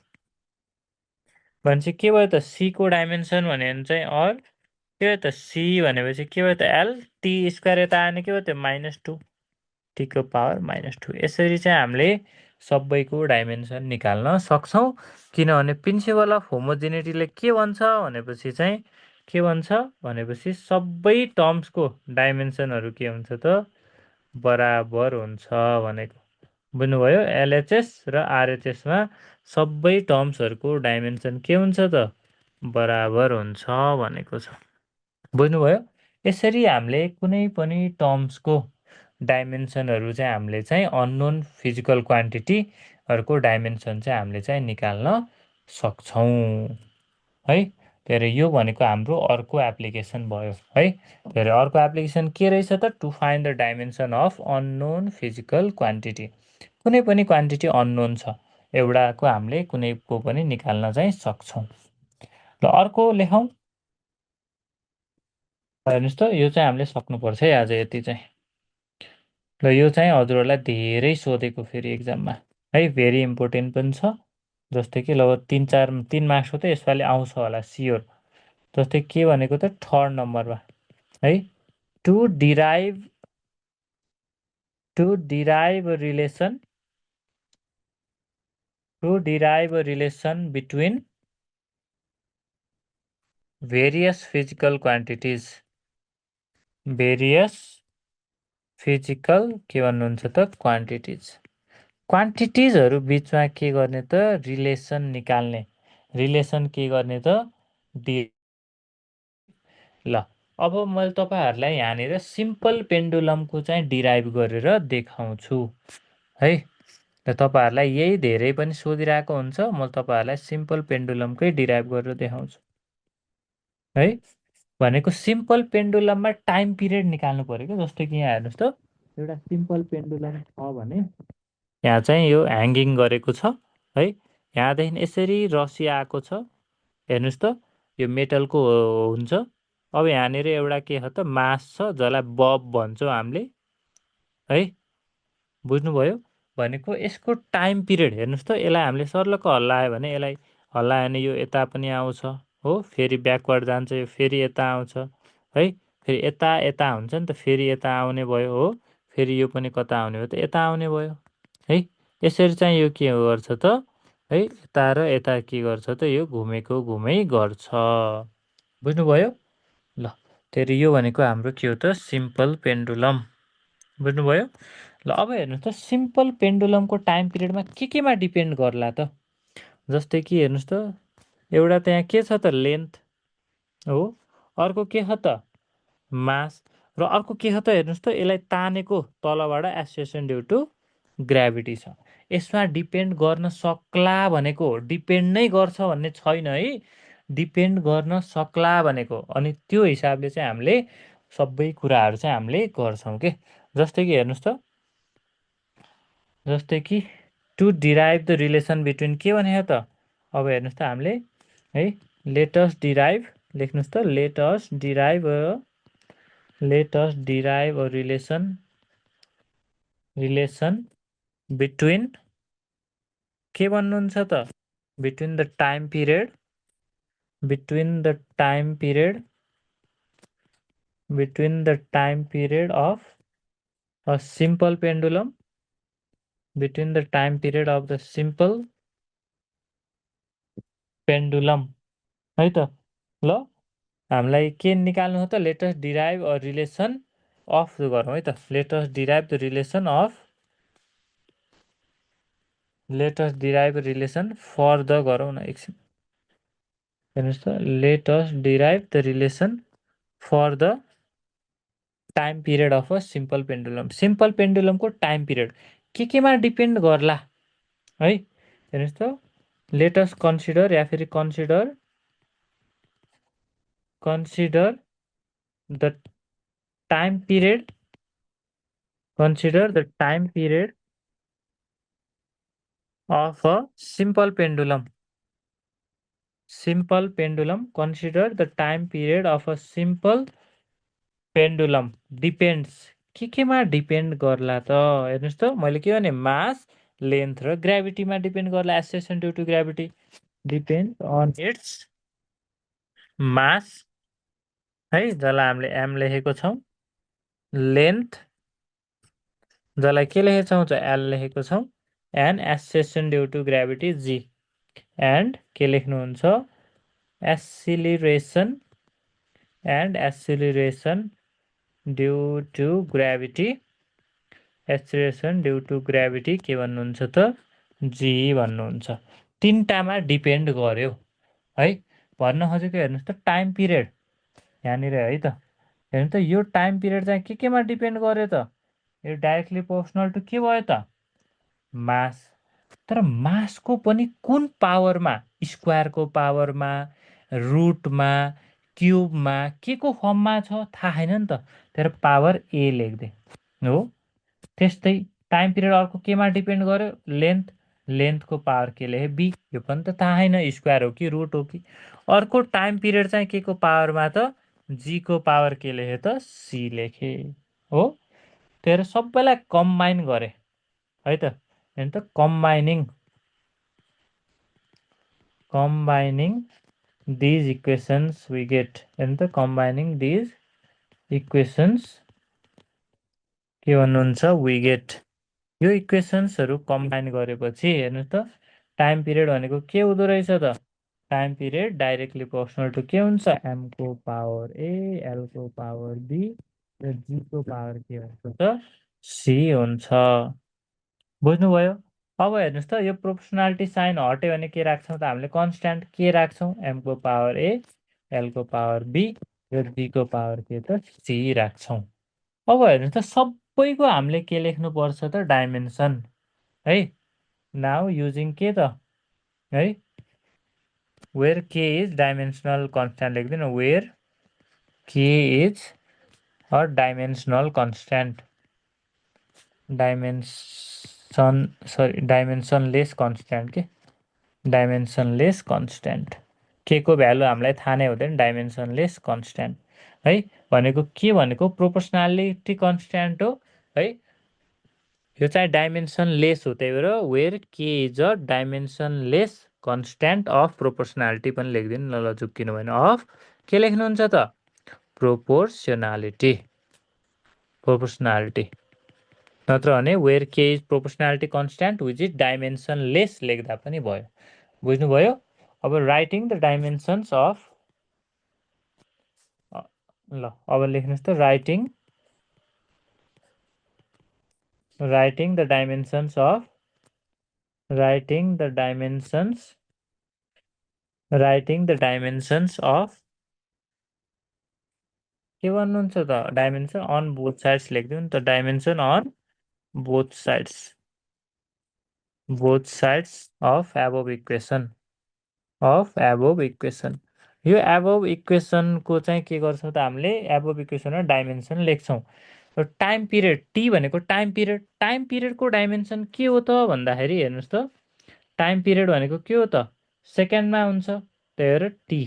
भनेपछि के भयो त सी को डाइमेन्सन भन्यो भने चाहिँ अर के भयो त सी भनेपछि के भयो त एल, टी स्क्वायर यता आयो भने के भयो त -2 टीको पावर -2। यसरी चाहिँ हामीले सबैको डाइमेन्सन निकाल्न सक्छौँ। किनभने प्रिन्सिपल अफ होमोजेनिटीले के भन्छ भनेपछि चाहिँ के भन्छ भनेपछि सबै टर्म्सको डाइमेन्सनहरू के हुन्छ त बराबर हुन्छ भनेको। बुझ्नुभयो, एलएचएस र आरएचएसमा सबै टर्म्सहरूको डाइमेन्सन के हुन्छ त बराबर हुन्छ भनेको छ। बुझ्नुभयो। यसरी हामीले कुनै पनि टर्म्सको डाइमेन्सनहरू चाहिँ हामीले चाहिँ अननोन फिजिकल क्वान्टिटीहरूको डाइमेन्सन चाहिँ हामीले चाहिँ निकाल्न सक्छौँ है। धेरै यो भनेको हाम्रो अर्को एप्लिकेसन भयो है। धेरै अर्को एप्लिकेसन के रहेछ त, to find the dimension of unknown physical quantity. कुनै पनि क्वान्टिटी अननोन छ एउटाको, हामीले कुनैको पनि निकाल्न चाहिँ सक्छौँ। र अर्को लेखौँ, हेर्नुहोस् त यो चाहिँ हामीले सक्नुपर्छ है आज यति चाहिँ। र यो चाहिँ हजुरहरूलाई धेरै सोधेको फेरि एक्जाममा है, भेरी इम्पोर्टेन्ट पनि छ। जस्तै कि ल 3 मार्क्सको त यसपालि आउँछ होला सियोर। जस्तै के भनेको त थर्ड नम्बरमा है, to derive relation between various physical quantities, various physical के भन्नुहुन्छ त क्वान्टिटिज, क्वान्टिटिजहरू बिचमा के गर्ने त रिलेसन निकाल्ने, रिलेसन के गर्ने त डि। ल अब मैले तपाईँहरूलाई यहाँनिर सिम्पल पेन्डुलमको चाहिँ डिराइभ गरेर देखाउँछु है। र तपाईँहरूलाई यही धेरै पनि सोधिरहेको हुन्छ, म तपाईँहरूलाई सिम्पल पेन्डुलमकै डिराइभ गरेर देखाउँछु है। भनेको सिम्पल पेन्डुलममा टाइम पिरियड निकाल्नु पऱ्यो क्या। जस्तो कि यहाँ हेर्नुहोस् त, एउटा सिम्पल पेन्डुलम छ भने यहाँ चाहिँ यो ह्याङ्गिङ गरेको छ है। यहाँदेखि यसरी रसी आएको छ, हेर्नुहोस् त यो मेटलको हुन्छ। अब यहाँनिर एउटा के छ त मास छ, जसलाई बब भन्छौँ हामीले है। बुझ्नुभयो। भनेको यसको टाइम पिरियड हेर्नुहोस् त, यसलाई हामीले सर्लक्क हल्लायो भने, यसलाई हल्लायो भने यो यता पनि आउँछ हो, फेरि ब्याकवर्ड जान्छ, यो फेरि यता आउँछ है, फेरि यता यता हुन्छ नि त, फेरि यता आउने भयो हो, फेरि यो पनि कता आउने भयो त यता आउने भयो है। यसरी चाहिँ यो के गर्छ त है, यता र यता के गर्छ त यो घुमेको घुमै गर्छ। बुझ्नुभयो। ल फेरि यो भनेको हाम्रो के हो त सिम्पल पेन्डुलम। बुझ्नुभयो। ल अब हेर्नुहोस् त सिम्पल पेन्डुलमको टाइम पिरियडमा के केमा डिपेन्ड गर्ला त। जस्तै कि हेर्नुहोस् त एउटा त्यहाँ के छ त लेन्थ हो, अर्को के छ त मास, र अर्को के छ त हेर्नुहोस् त यसलाई तानेको तलबाट एसोसिएसन ड्यु टु ग्राभिटी छ। यसमा डिपेन्ड गर्न सक्ला भनेको, डिपेन्ड नै गर्छ भन्ने छैन है, डिपेन्ड गर्न सक्ला भनेको। अनि त्यो हिसाबले चाहिँ हामीले सबै कुराहरू चाहिँ हामीले गर्छौँ के। जस्तै कि हेर्नुहोस् त जस्तै कि to derive the relation between के भनेको त अब हेर्नुहोस् त हामीले है लेटस डिराइभ लेख्नुहोस् त let's derive a relation between के भन्नुहुन्छ त between the time period between the time period of a simple pendulum between the time period of the simple pendulum है त ल हामीलाई के निकाल्नु हो त let's derive a relation of गरौँ है त let's derive the relation of let's derive relation for the गरौँ न एकछिन हेर्नुहोस् त let's derive the relation for the time period of a simple पेन्डुलमको टाइम पिरियड केमा डिपेन्ड गर्ला है हेर्नुहोस् त लेटस कन्सिडर या फेरि consider the time period of a simple pendulum consider the time period of a simple pendulum depends केमा depend गर्ला त हेर्नुहोस् त मैले के भने मास लेन्थ र ग्राभिटीमा डिपेन्ड गर्ला acceleration due to gravity depend on its mass है जसलाई हामीले एम लेखेको छौँ लेन्थ जसलाई के लेखेको छौँ त एल लेखेको छौँ and acceleration due to gravity g and के लेख्नुहुन्छ acceleration due to gravity के भन्नुहुन्छ त जी भन्नुहुन्छ तिनटामा डिपेन्ड गर्यो है भन्न खोजेको हेर्नुहोस् त टाइम पिरियड यहाँनिर है त हेर्नु त यो टाइम पिरियड चाहिँ केमा डिपेन्ड गर्यो त यो डाइरेक्टली प्रोपोर्सनल टु के भयो त मास तर मासको पनि कुन पावरमा स्क्वायरको पावरमा रुटमा क्युबमा के को फर्ममा छ थाहा छैन नि त तर पावर ए लेख्दै हो त्यस्तै टाइम पिरियड अर्को केमा डिपेन्ड गर्यो लेन्थको पावर के लेखे बी यो पनि त थाहा छैन स्क्वायर हो कि रुट हो कि अर्को टाइम पिरियड चाहिँ के को पावरमा त जी को पावर के लेखे त सी लेखे हो तर सबैलाई कम्बाइन गरे है त हेर्नु त combining these equations we get हेर्नु त combining these equations के भन्नुहुन्छ we get यो इक्वेसन्सहरू कम्बाइन गरेपछि हेर्नुहोस् त टाइम पिरियड भनेको के हुँदो रहेछ त time period directly proportional to के हुन्छ एमको पावर ए एलको पावर बी र जीको पावर के हुन्छ त सी हुन्छ बुझ्नुभयो अब हेर्नुहोस् त यो प्रोपोर्सनालिटी साइन हट्यो भने के राख्छौँ त हामीले कन्स्ट्यान्ट के राख्छौँ एमको पावर ए एलको पावर बी र जीको पावर के त सी राख्छौँ अब हेर्नुहोस् त सबैको हामीले के लेख्नुपर्छ त डाइमेन्सन है नाउ युजिङ के त है where k is dimensional constant लेख्दैन where k is a dimensional constant dimensionless constant k dimensionless constant के को भ्यालु हामीलाई थाहा नै हुँदैन डाइमेन्सनलेस कन्स्ट्यान्ट है भनेको के भनेको प्रोपोर्सनालिटी कन्स्ट्यान्ट हो है यो चाहिँ डाइमेन्सनलेस हो त्यही भएर where k is a dimensionless constant of proportionality पनि लेखिदिनु ल झुक्किनु भएन अफ के लेख्नुहुन्छ त प्रोपोर्सनालिटी नत्र भने where k is proportionality constant which is dimensionless लेख्दा पनि भयो बुझ्नुभयो अब राइटिङ द डाइमेन्सन्स अफ ल अब लेख्नुहोस् त राइटिङ द डाइमेन्सन्स अफ के भन्नुहुन्छ त डाइमेन्सन अन बोथ साइड्स लेखिदिउँ नि त dimension on both sides of above equation यो एबोभ इक्वेसनको चाहिँ के गर्छौँ त हामीले एबोभ इक्वेसनमा डाइमेन्सन लेख्छौँ टाइम पिरियड टी भनेको टाइम पिरियडको डाइमेन्सन के हो त भन्दाखेरि हेर्नुहोस् त टाइम पिरियड भनेको के हो त सेकेन्डमा हुन्छ त्यही भएर टी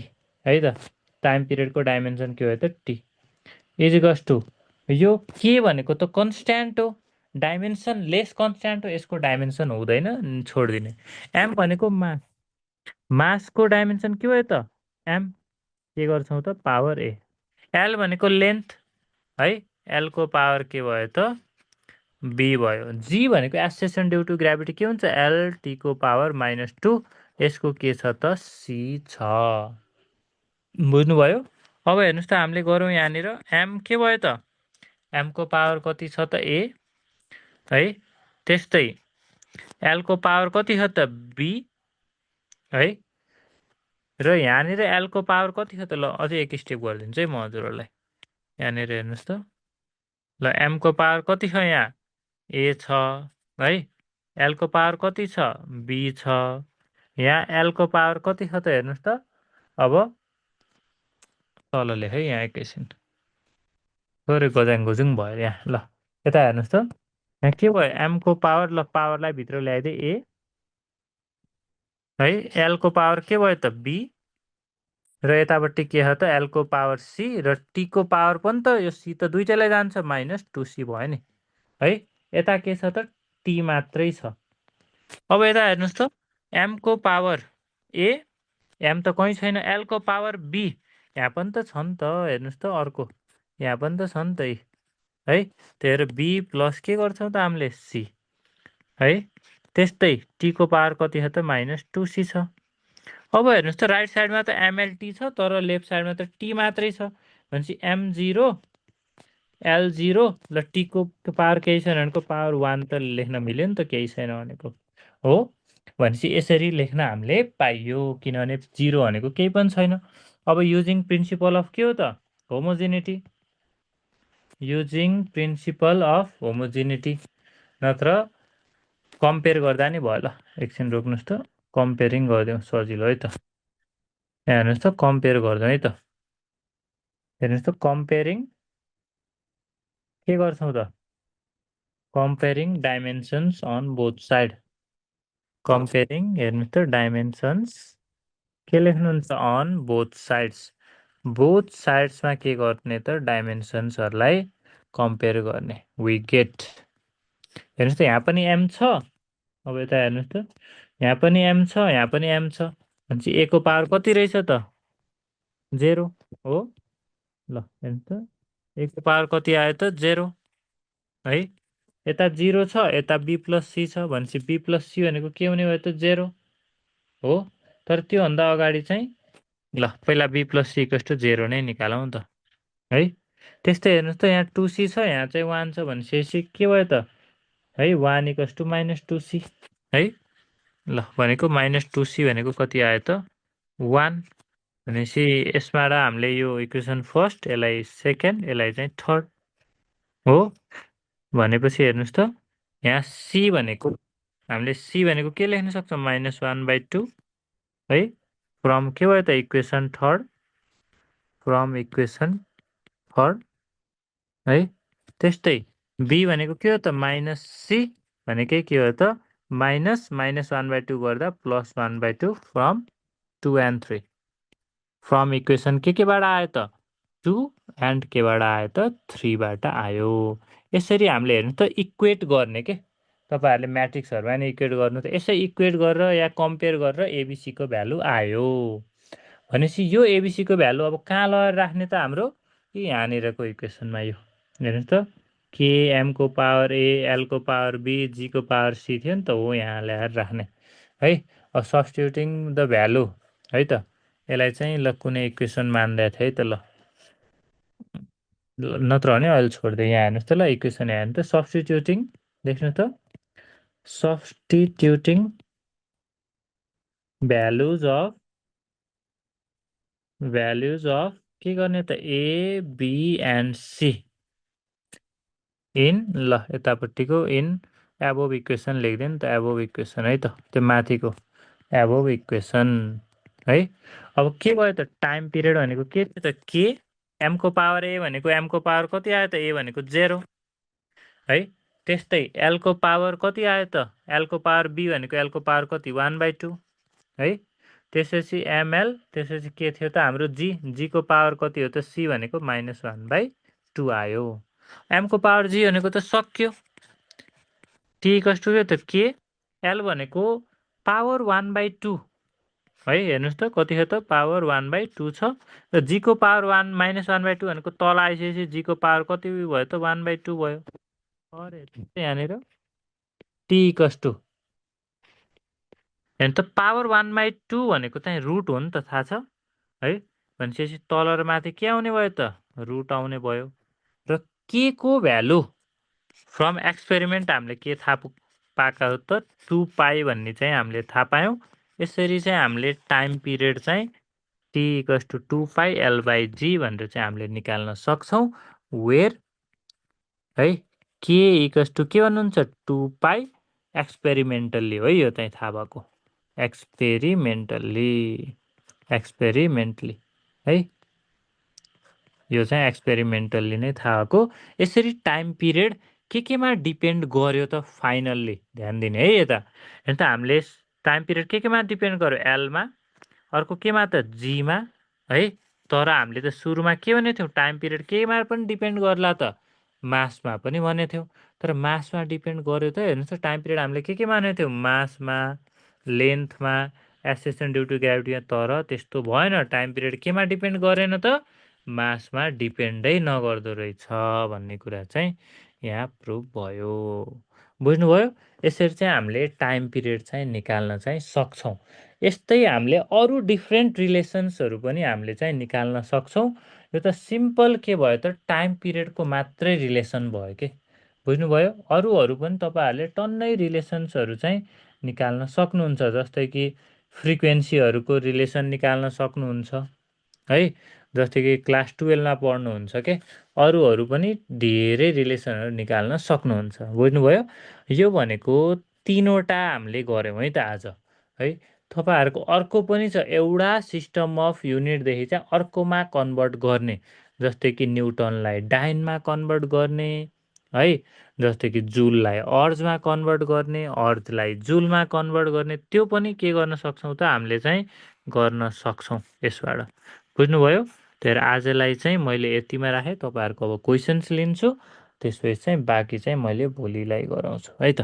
है त टाइम पिरियडको डाइमेन्सन के हो त टी इजिकल्स टु यो के भनेको त कन्स्ट्यान्ट हो डाइमेन्सन लेस कन्स्ट्यान्ट हो यसको डाइमेन्सन हुँदैन छोडिदिने एम भनेको मासको डाइमेन्सन के भयो त एम के गर्छौँ त पावर ए एल भनेको लेन्थ है एलको पावर के भयो त बी भयो जी भनेको एसेसन ड्यु टु ग्राभिटी के हुन्छ एलटीको पावर -2 यसको के छ त सी छ बुझ्नुभयो अब हेर्नुहोस् त हामीले गरौँ यहाँनिर एम के भयो त एमको पावर कति छ त ए है त्यस्तै एलको पावर कति छ त बी है र यहाँनिर एलको पावर कति छ त ल अझै एक स्टेप गरिदिन्छु है म हजुरहरूलाई यहाँनिर हेर्नुहोस् त ल एमको पावर कति छ यहाँ ए छ है एलको पावर कति छ बी छ यहाँ एलको पावर कति छ त हेर्नुहोस् त अब तल लेख है यहाँ एकैछिन थोरै गजाङ गुजुङ भयो यहाँ ल यता हेर्नुहोस् त यहाँ के भयो एमको पावर ल पावरलाई भित्र ल्याइदिए ए है एलको पावर के भयो त बी र यतापट्टि के छ त एलको पावर सी र टीको पावर पनि त यो सी त दुइटैलाई जान्छ -2c भयो नि है यता के छ त टी मात्रै छ अब यता हेर्नुहोस् त एमको पावर ए एम त कहीँ छैन एलको पावर बी यहाँ पनि त छ नि त हेर्नुहोस् त अर्को यहाँ पनि त छ नि त है त्यही भएर बी प्लस के गर्छौँ त हामीले सी है त्यस्तै टीको पावर कति छ त -2c छ अब हेर्नुहोस् त राइट साइडमा त एमएलटी छ तर लेफ्ट साइडमा त टी मात्रै छ भनेपछि एम0 एल0 ल टीको पावर केही छैन भनेको पावर 1 त लेख्न मिल्यो नि त केही छैन भनेको हो भनेपछि यसरी लेख्न हामीले पाइयो किनभने 0 भनेको केही पनि छैन अब युजिङ प्रिन्सिपल अफ के हो त homogeneity using principle of homogeneity नत्र कम्पेयर गर्दा नि भयो ल एकछिन रोक्नुहोस् त कम्पेयरिङ गरिदिउँ सजिलो है त यहाँ हेर्नुहोस् त कम्पेयर गर्छौँ है त हेर्नुहोस् त कम्पेयरिङ के गर्छौँ त comparing dimensions on both side comparing हेर्नुहोस् त डाइमेन्सन्स के लेख्नुहुन्छ अन बोथ साइड्समा के गर्ने त डाइमेन्सन्सहरूलाई कम्पेयर गर्ने वी गेट हेर्नुहोस् त यहाँ पनि एम छ अब यता हेर्नुहोस् त यहाँ पनि एम छ यहाँ पनि एम छ भनेपछि ए को पावर कति रहेछ त 0 हो ल हेर्नुहोस् त ए को पावर कति आयो त 0 है यता 0 छ यता बी प्लस सी छ भनेपछि बी प्लस सी भनेको के हुने भयो त 0 हो तर त्योभन्दा अगाडि चाहिँ ल पहिला b plus c equals to 0 नै निकालौँ त है त्यस्तै हेर्नुहोस् त यहाँ 2c छ यहाँ चाहिँ 1 छ भनेपछि के भयो त है 1 इक्वल्स टु -2c है ल भनेको -2c भनेको कति आयो त 1 भनेपछि यसबाट हामीले यो इक्वेसन फर्स्ट यसलाई सेकेन्ड यसलाई चाहिँ थर्ड हो भनेपछि हेर्नुहोस् त यहाँ सी भनेको हामीले सी भनेको के लेख्न सक्छौँ -1/2 है फ्रम के भयो त equation third from equation third है त्यस्तै बी भनेको के हो त -c भनेकै के हो त -1/2 गर्दा +1/2 फ्रम 2 and 3 फ्रम इक्वेसन केबाट आयो त 2 एन्ड केबाट आयो त 3 बाट आयो यसरी हामीले हेर्नु त इक्वेट गर्ने के तपाईँहरूले म्याट्रिक्सहरूमा नि इक्वेट गर्नु त यसै इक्वेट गरेर या कम्पेयर गरेर एबिसीको भ्यालु आयो भनेपछि यो एबिसीको भ्यालु अब कहाँ लगेर राख्ने त हाम्रो यहाँनिरको इक्वेसनमा यो हेर्नुहोस् त के एमको पावर ए एलको पावर बी जीको पावर सी थियो नि त हो यहाँ ल्याएर राख्ने है सब्स्टिट्युटिङ द भ्यालु है त यसलाई चाहिँ ल कुनै इक्वेसन मान्दै थियो है त ल नत्र भने अहिले छोडिदिएँ यहाँ हेर्नुहोस् त ल इक्वेसन यहाँ हेर्नु त सब्स्टिट्युटिङ देख्नु त सब्स्टिट्युटिङ भ्यालुज अफ के गर्ने त a b and c in ल यतापट्टिको इन एबोभ इक्वेसन लेख्दै नि त एबोभ इक्वेसन है त त्यो माथिको एबोभ इक्वेसन है अब के भयो त टाइम पिरियड भनेको के थियो त के एमको पावर ए भनेको एमको पावर कति आयो त ए भनेको 0 है। त्यस्तै एलको पावर कति आयो त? एलको पावर बी भनेको एलको पावर कति? 1/2 है। त्यसपछि एमएल, त्यसपछि के थियो त हाम्रो जी, जीको पावर कति हो त? सी भनेको -1/2 आयो। एमको पावर जी भनेको त सक्यो। टी इक्वल्स टु त के? एल भनेको पावर 1/2 है। हेर्नुहोस् त कति छ त? पावर 1/2 छ। र जीको पावर -1/2 भनेको तल आइसकेपछि जीको पावर कति भयो त? 1/2 भयो। अरे यहाँनिर टी इक्वल्स टु हेर्नु त पावर 1/2 भनेको चाहिँ रुट हो नि त, थाहा छ है। भनेपछि तल र माथि के आउने भयो त? रुट आउने भयो। र के को भ्यालु फ्रम एक्सपेरिमेन्ट हामीले के थाहा पाएका हो त? 2π भन्ने चाहिँ हामीले थाहा पायौँ। यसरी चाहिँ हामीले टाइम पिरियड चाहिँ टी इक्वल्स टु 2πL/g भनेर चाहिँ हामीले निकाल्न सक्छौँ। वेयर है के इक्वल्स टु के भन्नुहुन्छ? 2π एक्सपेरिमेन्टल्ली हो, यो चाहिँ थाहा भएको एक्सपेरिमेन्टली है। यो चाहिँ एक्सपेरिमेन्टल्ली नै थाहा भएको। यसरी टाइम पिरियड के केमा डिपेन्ड गर्यो त? फाइनल्ली ध्यान दिने है यता। हेर्नु त हामीले टाइम पिरियड के केमा डिपेन्ड गर्यो? एलमा, अर्को केमा त? जीमा है। तर हामीले त सुरुमा के भनेको थियौँ? टाइम पिरियड केमा पनि डिपेन्ड गर्ला त? मासमा पनि भनेको थियौँ। तर मासमा डिपेन्ड गर्यो त? हेर्नुहोस् त टाइम पिरियड हामीले केमा भनेको थियौँ? मासमा, लेन्थमा, एसेसन ड्यु टु ग्राभिटीमा। तर त्यस्तो भएन। टाइम पिरियड केमा डिपेन्ड गरेन त? मासमा डिपेन्डै नगर्दो रहेछ भन्ने कुरा चाहिँ यहाँ प्रुभ भयो। बुझ्नुभयो? यसरी चाहिँ हामीले टाइम पिरियड चाहिँ निकाल्न चाहिँ सक्छौँ। यस्तै हामीले अरू डिफ्रेन्ट रिलेसन्सहरू पनि हामीले चाहिँ निकाल्न सक्छौँ। यो त सिम्पल के भयो त? टाइम पिरियडको मात्रै रिलेसन भयो के। बुझ्नुभयो? अरूहरू पनि तपाईँहरूले टन्नै रिलेसन्सहरू चाहिँ निकाल्न सक्नुहुन्छ। जस्तै कि फ्रिक्वेन्सीहरूको रिलेसन निकाल्न सक्नुहुन्छ है। जस्तै कि क्लास 12मा पढ्नुहुन्छ के। अरूहरू पनि धेरै रिलेसनहरू निकाल्न सक्नुहुन्छ। बुझ्नुभयो? यो भनेको 3वटा हामीले गऱ्यौँ है त आज है। तपाईँहरूको अर्को पनि छ, एउटा सिस्टम अफ युनिटदेखि चाहिँ अर्कोमा कन्भर्ट गर्ने। जस्तै कि न्युटनलाई डाइनमा कन्भर्ट गर्ने है। जस्तै कि जुललाई अर्जमा कन्भर्ट गर्ने, अर्जलाई जुलमा कन्भर्ट गर्ने। त्यो पनि के गर्न सक्छौँ त? हामीले चाहिँ गर्न सक्छौँ यसबाट। बुझ्नुभयो? तर आजलाई चाहिँ मैले यतिमा राखेँ। तपाईँहरूको अब क्वेसन्स लिन्छु, त्यसपछि चाहिँ बाँकी चाहिँ मैले भोलिलाई गराउँछु है त।